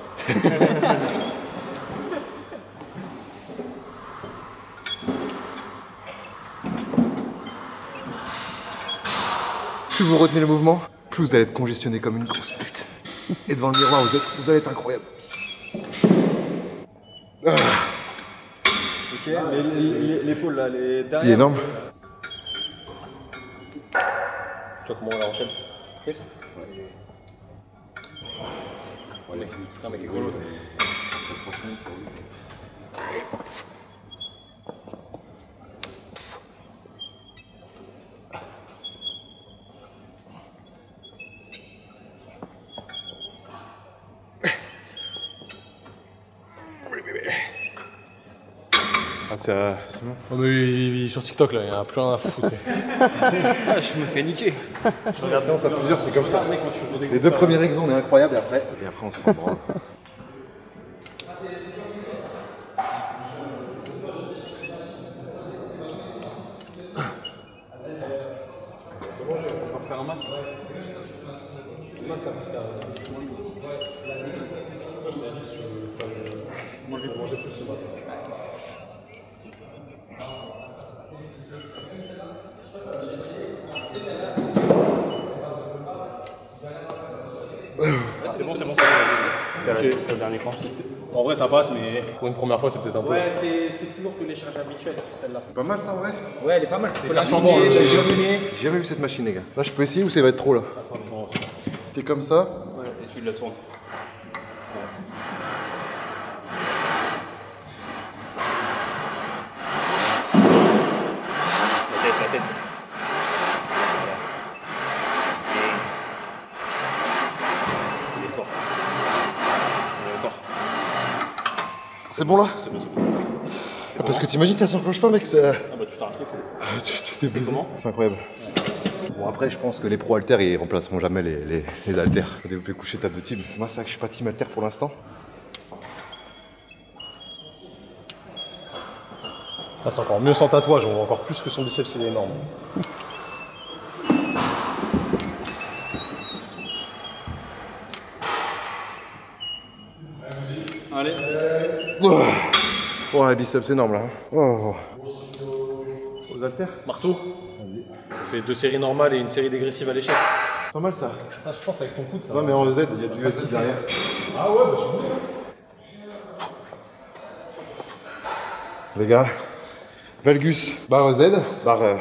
Plus vous retenez le mouvement, plus vous allez être congestionné comme une grosse pute. Et devant le miroir, vous allez être incroyable. Ah. Ok, l'épaule là, les derrière. Il est énorme. Tu vois comment on la enchaîne? Ok, ça. Ouais, putain, mais rigolo. Ah, c'est bon. Oh, mais sur TikTok là, il y en a plus rien à foutre. Je me fais niquer. La séance à plusieurs, c'est comme ça. Les deux premiers exos, on est incroyable et après on s'en branle. On va faire un masque. C'est bon, c'est bon. T'as le dernier cran. En vrai, ça passe, mais pour une première fois, c'est peut-être un peu. Ouais, c'est plus lourd que les charges habituelles, celle-là. C'est pas mal ça en vrai. Ouais, elle est pas mal. C'est la chambon, hein. J'ai jamais vu cette machine les gars. Là je peux essayer ou ça va être trop là? T'es comme ça. Et tu la tournes. La tête. Il est fort. Il est encore. C'est bon là? C'est bon. Ah, parce que t'imagines ça s'enclenche pas mec, c'est... Ah bah tu t'arrêtes quoi. C'est comment? C'est incroyable. Bon après je pense que les pros haltères ils remplaceront jamais les haltères. Faut développer coucher table de team. Moi c'est vrai que je suis pas team haltère pour l'instant. Ah, c'est encore mieux sans tatouage, on voit encore plus que son biceps, il est énorme. Allez. Oh, les biceps c'est énorme là. Hein. Oh. Aux haltères? Marteau. On fait 2 séries normales et une série dégressive à l'échelle. Pas mal ça. Ah, je pense avec ton coude ça. Ouais mais en EZ il y a du EZ derrière. Ah ouais, bah c'est bon. Les gars, valgus, barre Z, barre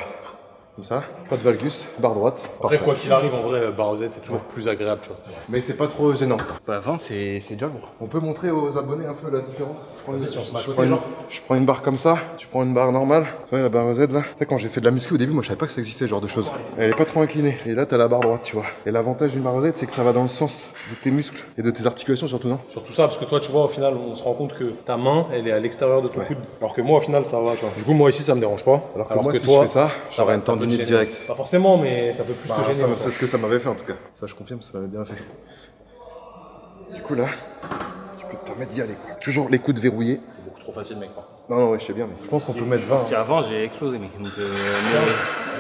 comme ça. pas de valgus, barre droite. Après, Parfait. quoi qu'il arrive, en vrai, barre Z, c'est toujours plus agréable, tu vois. Mais c'est pas trop gênant. Bah 20, c'est déjà lourd. On peut montrer aux abonnés un peu la différence. Vas-y, si on se met à côté, prends genre. je prends une barre comme ça, tu prends une barre normale. Tu vois la barre Z là. Tu sais, quand j'ai fait de la muscu au début, moi je savais pas que ça existait ce genre de choses. Elle est pas trop inclinée. Et là t'as la barre droite, tu vois. Et l'avantage d'une barre Z, c'est que ça va dans le sens de tes muscles et de tes articulations surtout, non? Surtout ça, parce que toi, tu vois, au final, on se rend compte que ta main, elle est à l'extérieur de ton coude. Alors que moi, au final, ça va, tu vois. Du coup, moi ici, ça me dérange pas. Alors que moi, si je fais ça, j'aurais une ça peut te tendinite gêner. directe. Pas forcément, mais ça peut plus te gêner. Ça, quoi. c'est ce que ça m'avait fait en tout cas. Ça, je confirme, ça m'avait bien fait. Du coup, là, tu peux te permettre d'y aller. Quoi. Toujours les coudes verrouillés. C'est beaucoup trop facile, mec. Quoi. Non, non, ouais, je sais bien, mais je pense qu'on peut mettre 20. Puis à 20, j'ai explosé, mec. Donc, mais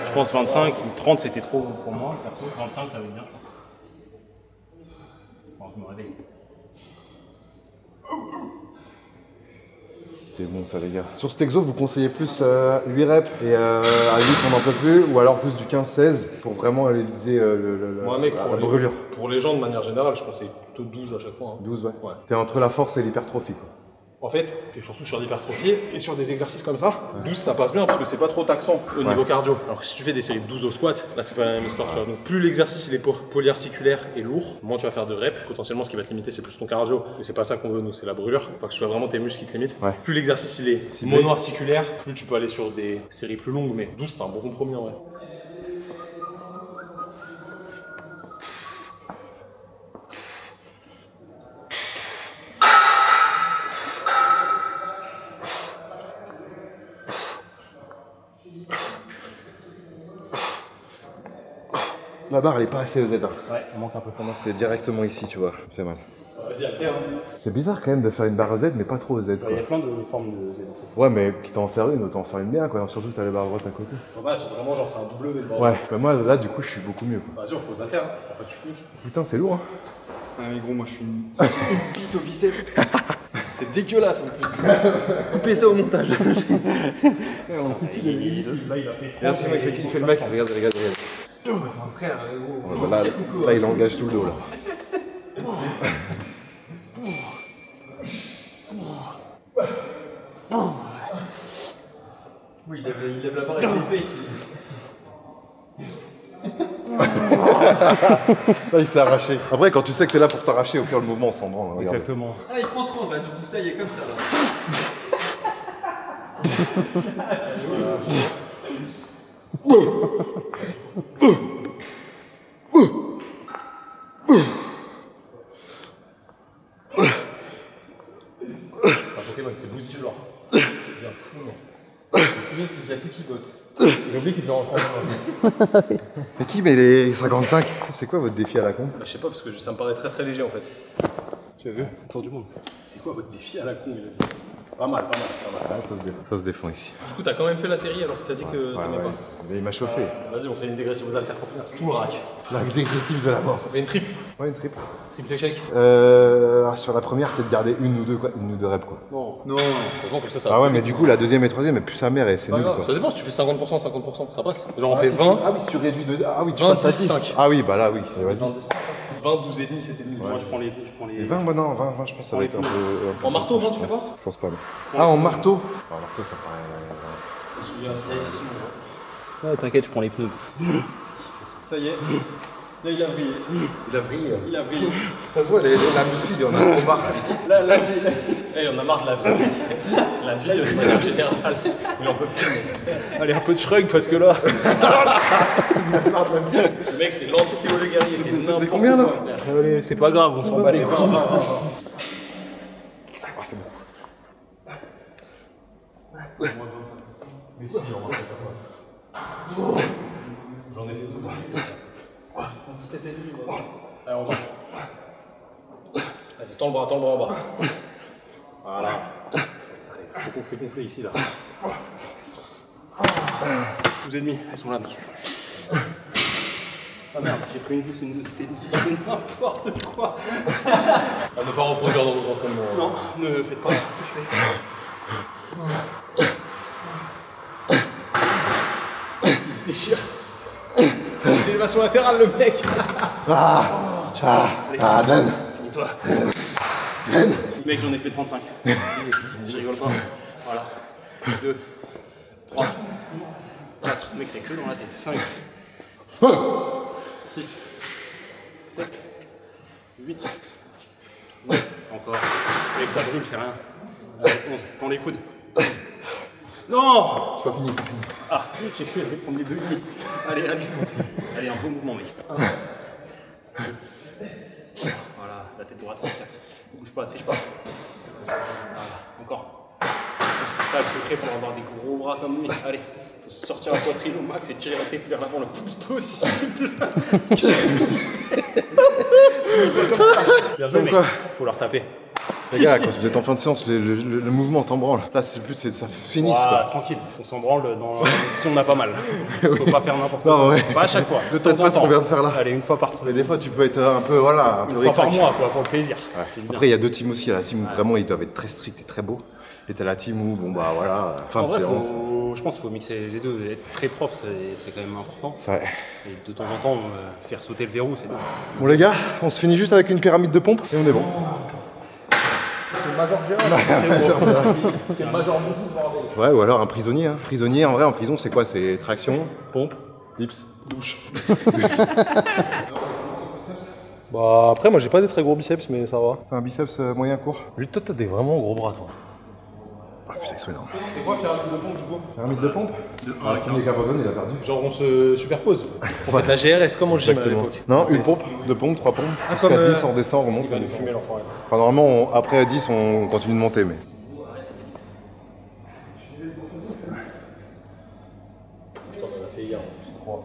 je pense 25, 30, c'était trop pour moi. Perso, 25, ça va être bien, je pense. Bon, je me réveille. C'est bon ça les gars. Sur cet exo, vous conseillez plus 8 reps et à 8 on n'en peut plus, ou alors plus du 15-16 pour vraiment aller viser Moi, mec, la brûlure. pour les gens, de manière générale, je conseille plutôt 12 à chaque fois. Hein. 12, ouais. Ouais. T'es entre la force et l'hypertrophie quoi. En fait, t'es surtout sur l'hypertrophie et sur des exercices comme ça. 12, ça passe bien parce que c'est pas trop taxant au niveau cardio. Alors que si tu fais des séries de 12 au squat, là c'est pas la même histoire. Tu vois. Donc plus l'exercice il est polyarticulaire et lourd, moins tu vas faire de reps. Potentiellement, ce qui va te limiter, c'est plus ton cardio. Et c'est pas ça qu'on veut, nous, c'est la brûlure. Faut que ce soit vraiment tes muscles qui te limitent. Ouais. Plus l'exercice il est mono-articulaire, plus tu peux aller sur des séries plus longues. Mais 12, c'est un bon compromis en vrai. La barre elle est pas assez EZ. Ouais, il manque un peu pour moi. C'est directement ici, tu vois. Ça fait mal. Vas-y, alterne. C'est bizarre quand même de faire une barre EZ mais pas trop EZ quoi. Il y a plein de formes de Z. Ouais, mais quitte à en faire une, autant en faire une bien quoi. Surtout que t'as les barres droites à côté. Ouais, c'est vraiment genre, c'est un double V. Ouais, mais moi là du coup je suis beaucoup mieux quoi. Vas-y, on fait aux haltères. Après, tu cliques. Putain, c'est lourd hein. Ah mais gros, moi je suis une bite au biceps. C'est dégueulasse en plus. Coupez ça au montage. Là, il a fait 30. Merci, il fait le mec. Regarde. Enfin frère, gros. Voilà, là il engage tout le dos là. Oui, il lève la barre avec l'épée. Là il s'est arraché. Après quand tu sais que t'es là pour t'arracher, au pire le mouvement on s'en branle. Regarde. Exactement. Ah, il prend 30 là, du coup, ça y est, comme ça là. C'est un Pokémon, c'est Bousiflore. Il vient fou, non. Le bien, c'est qu'il y a tout qui bosse. Il oublie qu'il devait en prendre. Mais qui met les 55? C'est quoi votre défi à la con? Bah, je sais pas, parce que ça me paraît très très léger en fait. Tu as vu? Tour du monde. C'est quoi votre défi à la con, les gars? Pas mal. Ça se défend ici. Du coup, t'as quand même fait la série alors que t'as dit que t'aimais pas. Mais il m'a chauffé. Vas-y, on fait une dégressive aux haltères pour finir. Tout le rack. La dégressive de la mort. On fait une triple. Ouais, une triple. Triple échec. Sur la première, peut-être garder une ou deux reps quoi. Non. Non. C'est bon, comme ça va. Ah ouais, mais du coup, la deuxième et troisième, elle pue sa mère et c'est nul quoi. Ça dépend, si tu fais 50%, 50%, ça passe. Genre on fait 20. Ah oui, si tu réduis de. Ah oui, tu 20, passes à 10, 6. 5. Ah oui, bah là, oui. Vas-y. 20, 12 et demi, c'était nul. Moi, je prends les. 20, moi non, 20, je pense que ça va être un peu. En marteau, 20, tu fais pas? Je pense pas. Non. Ah, en marteau? En marteau, ça paraît. J'ai un signal ici, Simon. Ouais, t'inquiète, je prends les pneus. Ça y est. Là, il a brillé. Il a vrillé. Il a brillé. Ça se voit, la muscu, il en a trop marre. Là, c'est. Là... Eh, on a marre de la vie. La vie de manière générale. Il en peut plus. Allez, un peu de shrug parce que là. Le mec, c'est l'anti-Théo Le Guerrier. C'était combien là? Allez, c'est pas grave, on s'en bat les mains. Ah, c'est bon. Mais si, on va faire ça. J'en ai fait 2. 17 et demi, moi. Allez, en bas. Vas-y, tends le bras en bas. Voilà. Faut qu'on fait gonfler ici là. 12 et demi, elles sont là, mec. Ah merde, j'ai pris une 10, une 12, c'était n'importe quoi. À ne pas reproduire dans nos entraînements. Non, ne faites pas ce que je fais. Il se déchire. C'est élévation latérale, le mec. Dan. Finis-toi. Mec, j'en ai fait 35. Je rigole pas. Voilà. 2, 3, 4. Mec, c'est que dans la tête. 5, 6, 7, 8, 9, encore. Et que ça brûle, c'est rien. Allez, 11, tends les coudes. Non! C'est pas fini. Ah, j'ai cru aller prendre les 2,5. Allez, allez. Allez, un bon mouvement, mec. Voilà, la tête droite, 4. Bouge pas, triche pas. Voilà, encore. C'est ça le secret pour avoir des gros bras comme lui. Allez, il faut sortir la poitrine au max et tirer la tête vers l'avant le plus possible. Bien joué, mec. Faut leur taper. Les gars, quand vous êtes en fin de séance, le mouvement t'en branle. Là, c'est le but, c'est que ça finisse. Ouah, tranquille, on s'en branle si on a pas mal. Faut pas faire n'importe Non, quoi. ouais. Pas à chaque fois. De temps en temps, ce qu'on vient de faire là. Allez, une fois par Mais des fois, tu peux être un peu, voilà, un peu Une fois par ric-rac. mois, quoi, pour le plaisir. Ouais. C'est bien. Après, il y a deux teams aussi. Il y a la team où vraiment ils doivent être très stricts et très beaux. Et t'as la team où, bon bah voilà, fin En de vrai, séance. je pense qu'il faut mixer les deux. Être très propre, c'est quand même important. C'est vrai. Et de temps en temps, faire sauter le verrou, c'est bien. Bon, les gars, on se finit juste avec une pyramide de pompe et on est bon. C'est le Major Gérard. C'est le Major Moussou, bordel. Ouais, ou alors un prisonnier. Hein. Prisonnier, en vrai, en prison, c'est quoi? C'est traction, pompe, dips, douche. Bah après, moi j'ai pas des très gros biceps, mais ça va. Fais un biceps moyen court. Juste toi, t'as des vraiment gros bras, toi. Ah putain, ils sont énormes. C'est quoi pyramide de pompe, du coup? Pyramide de pompe? Ah, le premier Gabardon, il a perdu. Genre on se superpose. On fait de la GRS comme au gym à l'époque. Non, une pompe, deux pompes, trois pompes. Jusqu'à comme, 10, on descend, on remonte. Il va On nous descend. fumer l'enfoiré. Enfin, normalement, après 10, on continue de monter, mais. Putain, on en a fait hier, c'est 3.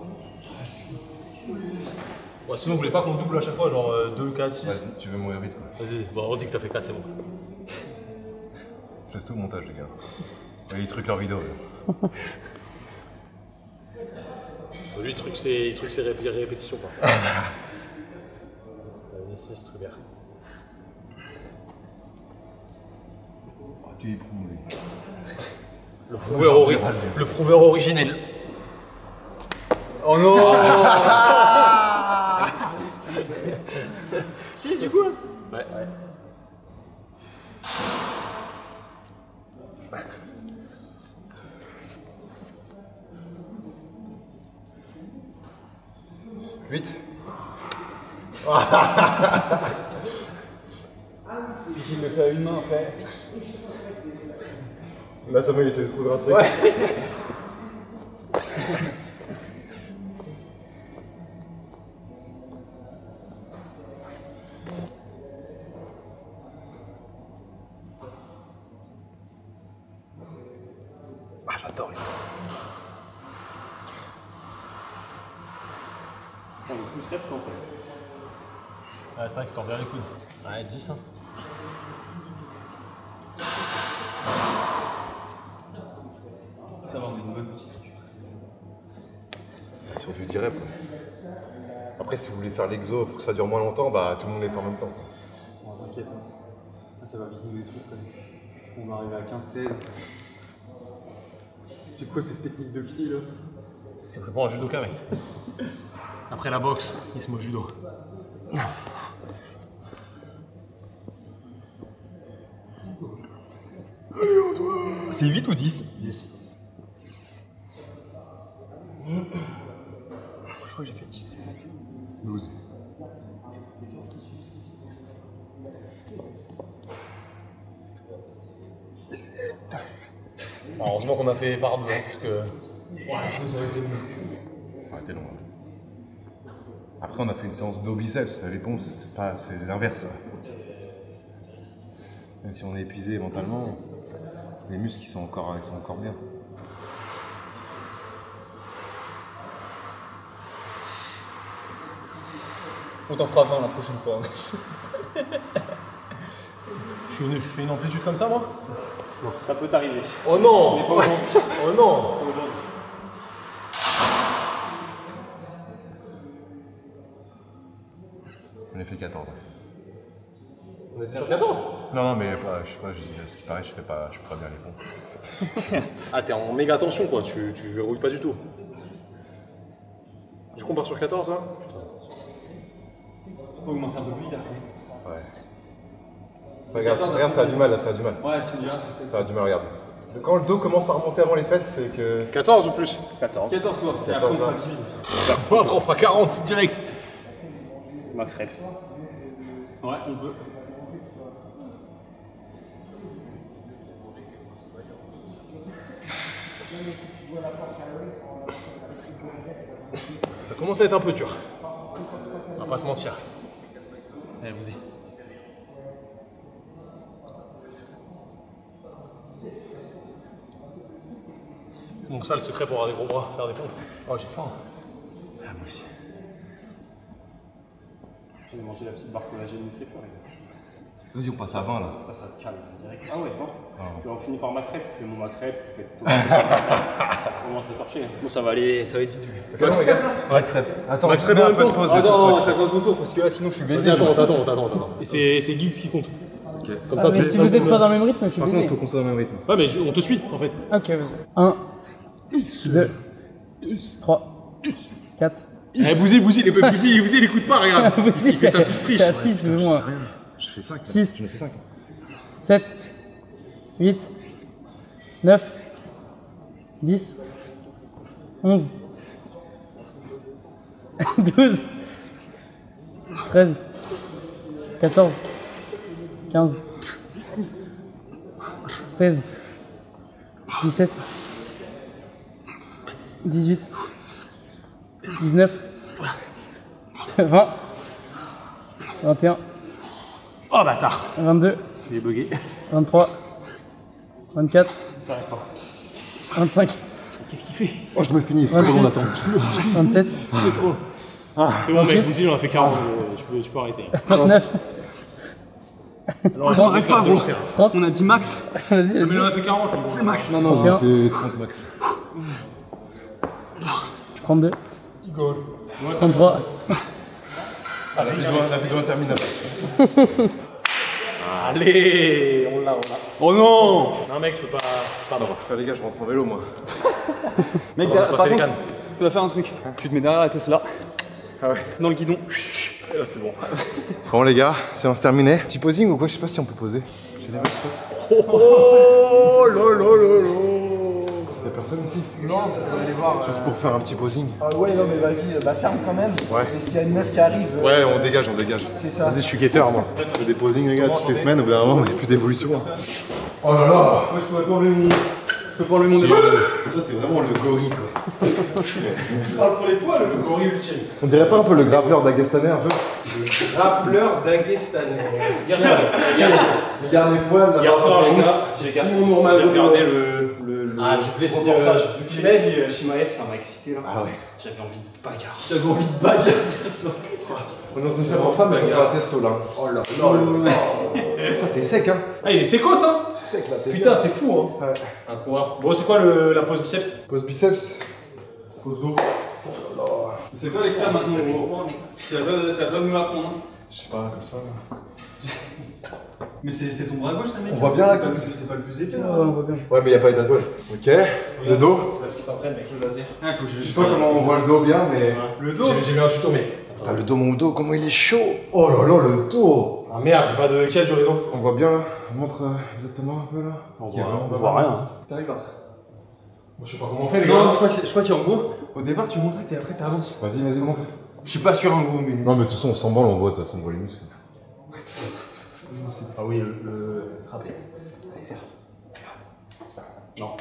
Ouais, sinon, vous voulez pas qu'on double à chaque fois, genre 2, 4, 6? Vas-y, tu veux mourir vite quoi. Vas-y, bon, on dit que t'as fait 4, c'est bon. Je laisse tout au montage, les gars. Et ils truquent leur vidéo. Là. Lui, il truc ses répétitions, quoi. Vas-y, 6, truc vert. Qui prend lui. Le prouveur originel. Oh non. 6 du coup là? Ouais. Huit. Celui qui me fait à une main après. Là, Thomas, il essaie de trouver un truc. Ouais. Ah, j'adore. On est plus reps, en fait. Ouais, c'est vrai qu'il t'en vient les coudes. Ouais, 10, hein. Ça va, on a une bonne petite. Sur du direct. Après, si vous voulez faire l'exo pour que ça dure moins longtemps, bah tout le monde les fait en même temps. Bon, t'inquiète. Hein. Là, ça va vite nous les trucs. On va arriver à 15-16. C'est quoi cette technique de pied là? C'est vraiment un judoka, mec. Après la boxe, il se met au judo. C'est 8 ou 10? 10. Je crois que j'ai fait 10. 12. Alors, heureusement qu'on a fait par deux, hein, parce que. Ça aurait été long. Hein. Après, on a fait une séance dos biceps. Les pompes, c'est l'inverse. Ouais. Même si on est épuisé mentalement, les muscles ils sont encore bien. On t'en fera 20 la prochaine fois. Je fais une amplitude comme ça, moi? Ça peut t'arriver. Oh non! Oh non! On a fait 14. On était sur 14? Non, mais je sais pas, ce qui paraît, je fais pas bien les pompes. Ah, t'es en méga tension, quoi. Tu verrouilles pas du tout. Du coup, on part sur 14, là? On peut augmenter un peu plus vite après. Ouais. Enfin, regarde, ça a du mal, là, ça a du mal. Ouais, celui-là, c'est peut-être. Ça a du mal, regarde. Quand le dos commence à remonter avant les fesses, c'est que... 14 ou plus? 14. 14 toi. 14 là. Après on fera 40 direct. Max rep. Ouais, on peut. Ça commence à être un peu dur. On va pas se mentir. Allez, vous y. C'est donc ça le secret pour avoir des gros bras, faire des pompes. Oh, j'ai faim. Ah, moi aussi. Je vais manger la petite barre collagène musclée pour les gars. Vas-y, on passe à 20 là. Ça te calme direct. Ah ouais, bon. Et on finit par max rep. Je fais mon max rep, je fais tout. On commence à torcher. Bon, ça va aller, ça va être vite. C'est bon les gars? Max rep. Attends, Max rep mets en un même peu de temps. pause Ah et tous non, max ça rep. passe mon tour parce que là sinon je suis baisé. Vas-y, attends. Et c'est Giggs qui compte. Comme Ah, mais si vous êtes pas dans le même rythme, je suis Par contre, baisé. faut qu'on soit dans le même rythme. Ouais, mais on te suit en fait. Ok, vas-y. 1, 2, 3, 4. Eh, Bouzy, il écoute pas, regarde. Il fait sa petite triche. T'es à 6, c'est moi. Rien. Je fais 5. 6. J'en ai fait 5. 7, 8, 9, 10, 11, 12, 13, 14, 15, 16, 17, 18, 19, 20, 21, Oh bâtard. 22, Il est bugué. 23, 24, Ça arrive pas. 25, Qu'est-ce qu'il fait? Oh, je me finis, c'est trop long 26, d'attendre. 27, C'est trop. C'est bon, mec, Bouzy, on a fait 40. Tu peux arrêter. 29, Alors, on arrête pas, gros. 30. On a dit max. Vas-y, Mais vas-y. on a fait 40. C'est max. Non, non, 31. j'ai fait 30 max. 32, 33, La vidéo interminable. Allez, on l'a. Oh non. Non, mec, je peux pas. Pardon. Enfin, les gars, je rentre en vélo moi. Mec, On va pas par faire les contre, cannes. tu vas faire un truc. Tu te mets derrière la Tesla. Ah ouais. Dans le guidon. Et là, c'est bon. Bon, les gars, séance terminée. Petit posing ou quoi? Je sais pas si on peut poser. J'ai les mecs. Oh lolo. Y'a personne ici? Non, vous allez voir. Juste pour faire un petit posing. Ah ouais, non, mais vas-y, bah ferme quand même. Ouais. Et s'il y a une meuf qui arrive, Ouais, on dégage. c'est ça. Vas-y, je suis guetteur moi. Je fais des posings, les gars, toutes les semaines. Au bout d'un moment, il n'y a plus d'évolution. Oh là là! Moi, je peux pas enlever mon. Je peux pas enlever mon débat. Toi, t'es vraiment le gorille quoi. Tu parles pour les poils, le gorille ultime. On dirait pas un peu le grappleur d'Agastanais un peu? Rappeleur d'Aguestanais. Regarde les poils, la Hier barbe soir, les rousse. gars, c'est j'ai Simon Normand. j'ai regardé le Ah, du plaisir. reportage Du du Chimaev. Chimaev, ça m'a excité là. Ah ouais. J'avais envie de bagarre. J'avais envie de bagarre. On est dans une salle pour femmes, mais on fait la test là. Oh là là. Toi, t'es sec hein? Ah, il est sécos, hein. Sec là, t'es Putain, c'est fou, hein. Ouais. Un coureur. Bon, c'est quoi la pose biceps? Pose biceps. Pose dos. C'est toi l'expert maintenant, gros. C'est à toi de nous l'apprendre. Je sais pas, comme ça. Là. Mais c'est ton bras gauche, ça, mec. On voit bien, là, C'est pas le plus épais. Ouais, on voit bien. Ouais, mais y a pas les tatouages. Ok. Le dos. C'est parce qu'il s'entraîne, mec. Le laser. Ah, faut que Je sais pas comment on voit le dos bien, mais. Le dos. J'ai vu un tuto, mec. Putain, le dos, mon dos, comment il est chaud! Oh là là, le dos! Ah merde, j'ai pas de cage d'horizon. On voit bien là? Montre exactement un peu là. On Ok, voit, vraiment on pas voit mal. rien. Hein. T'arrives là. Bon, je sais pas comment on fait, les gars. Non, je crois qu'en gros, au départ, tu montrais que après t'avances. Vas-y, montre. Je suis pas sûr en gros, mais. Non, mais de toute façon, on s'en branle, on voit, de toute façon, on voit les muscles. Ah oui, le trapé. Allez, serre. Non.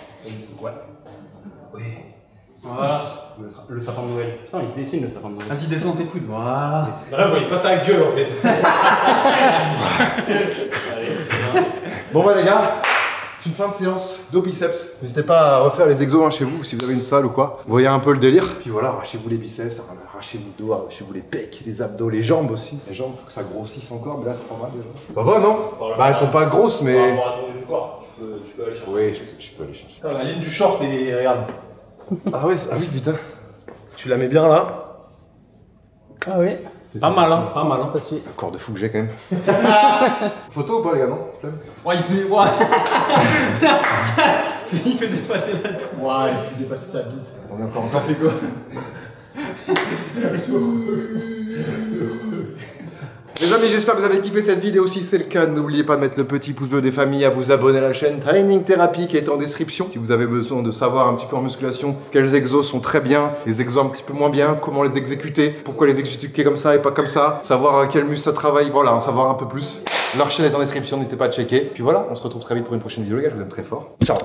Ouais. Oui. Voilà. Le sapin de Noël. Putain, il se dessine le sapin de Noël. Vas-y, descends tes coudes, voilà. Là, vous voyez pas ça à gueule, en fait. Bon, bah, les gars, c'est une fin de séance dos biceps. N'hésitez pas à refaire les exos hein, chez vous, si vous avez une salle ou quoi. Vous voyez un peu le délire. Puis voilà, arrachez-vous les biceps, arrachez-vous le dos, arrachez-vous les pecs, les abdos, les jambes aussi. Les jambes, faut que ça grossisse encore, mais là, c'est pas mal déjà. Ça va, non? Bah, elles sont pas grosses, mais. Par rapport à ton du corps, tu peux aller chercher. Oui, je peux aller chercher. Putain, la ligne du short et regarde. Ah, ouais, ah oui, putain. Tu la mets bien là. Ah oui, Pas mal, hein. Pas mal, hein. ça suit. Le corps de fou que j'ai quand même. Photo ou pas, les gars, non? Flemme. Ouais, il se met. Ouais. Il fait dépasser la tour. Ouais, il fait dépasser sa bite. On est encore en café, quoi. Les amis, amis, j'espère que vous avez kiffé cette vidéo. Si c'est le cas, n'oubliez pas de mettre le petit pouce bleu des familles, à vous abonner à la chaîne Training Therapy qui est en description. Si vous avez besoin de savoir un petit peu en musculation quels exos sont très bien, les exos un petit peu moins bien, comment les exécuter, pourquoi les exécuter comme ça et pas comme ça, savoir quel muscle ça travaille, voilà, en savoir un peu plus. Leur chaîne est en description, n'hésitez pas à checker. Puis voilà, on se retrouve très vite pour une prochaine vidéo les gars, je vous aime très fort. Ciao.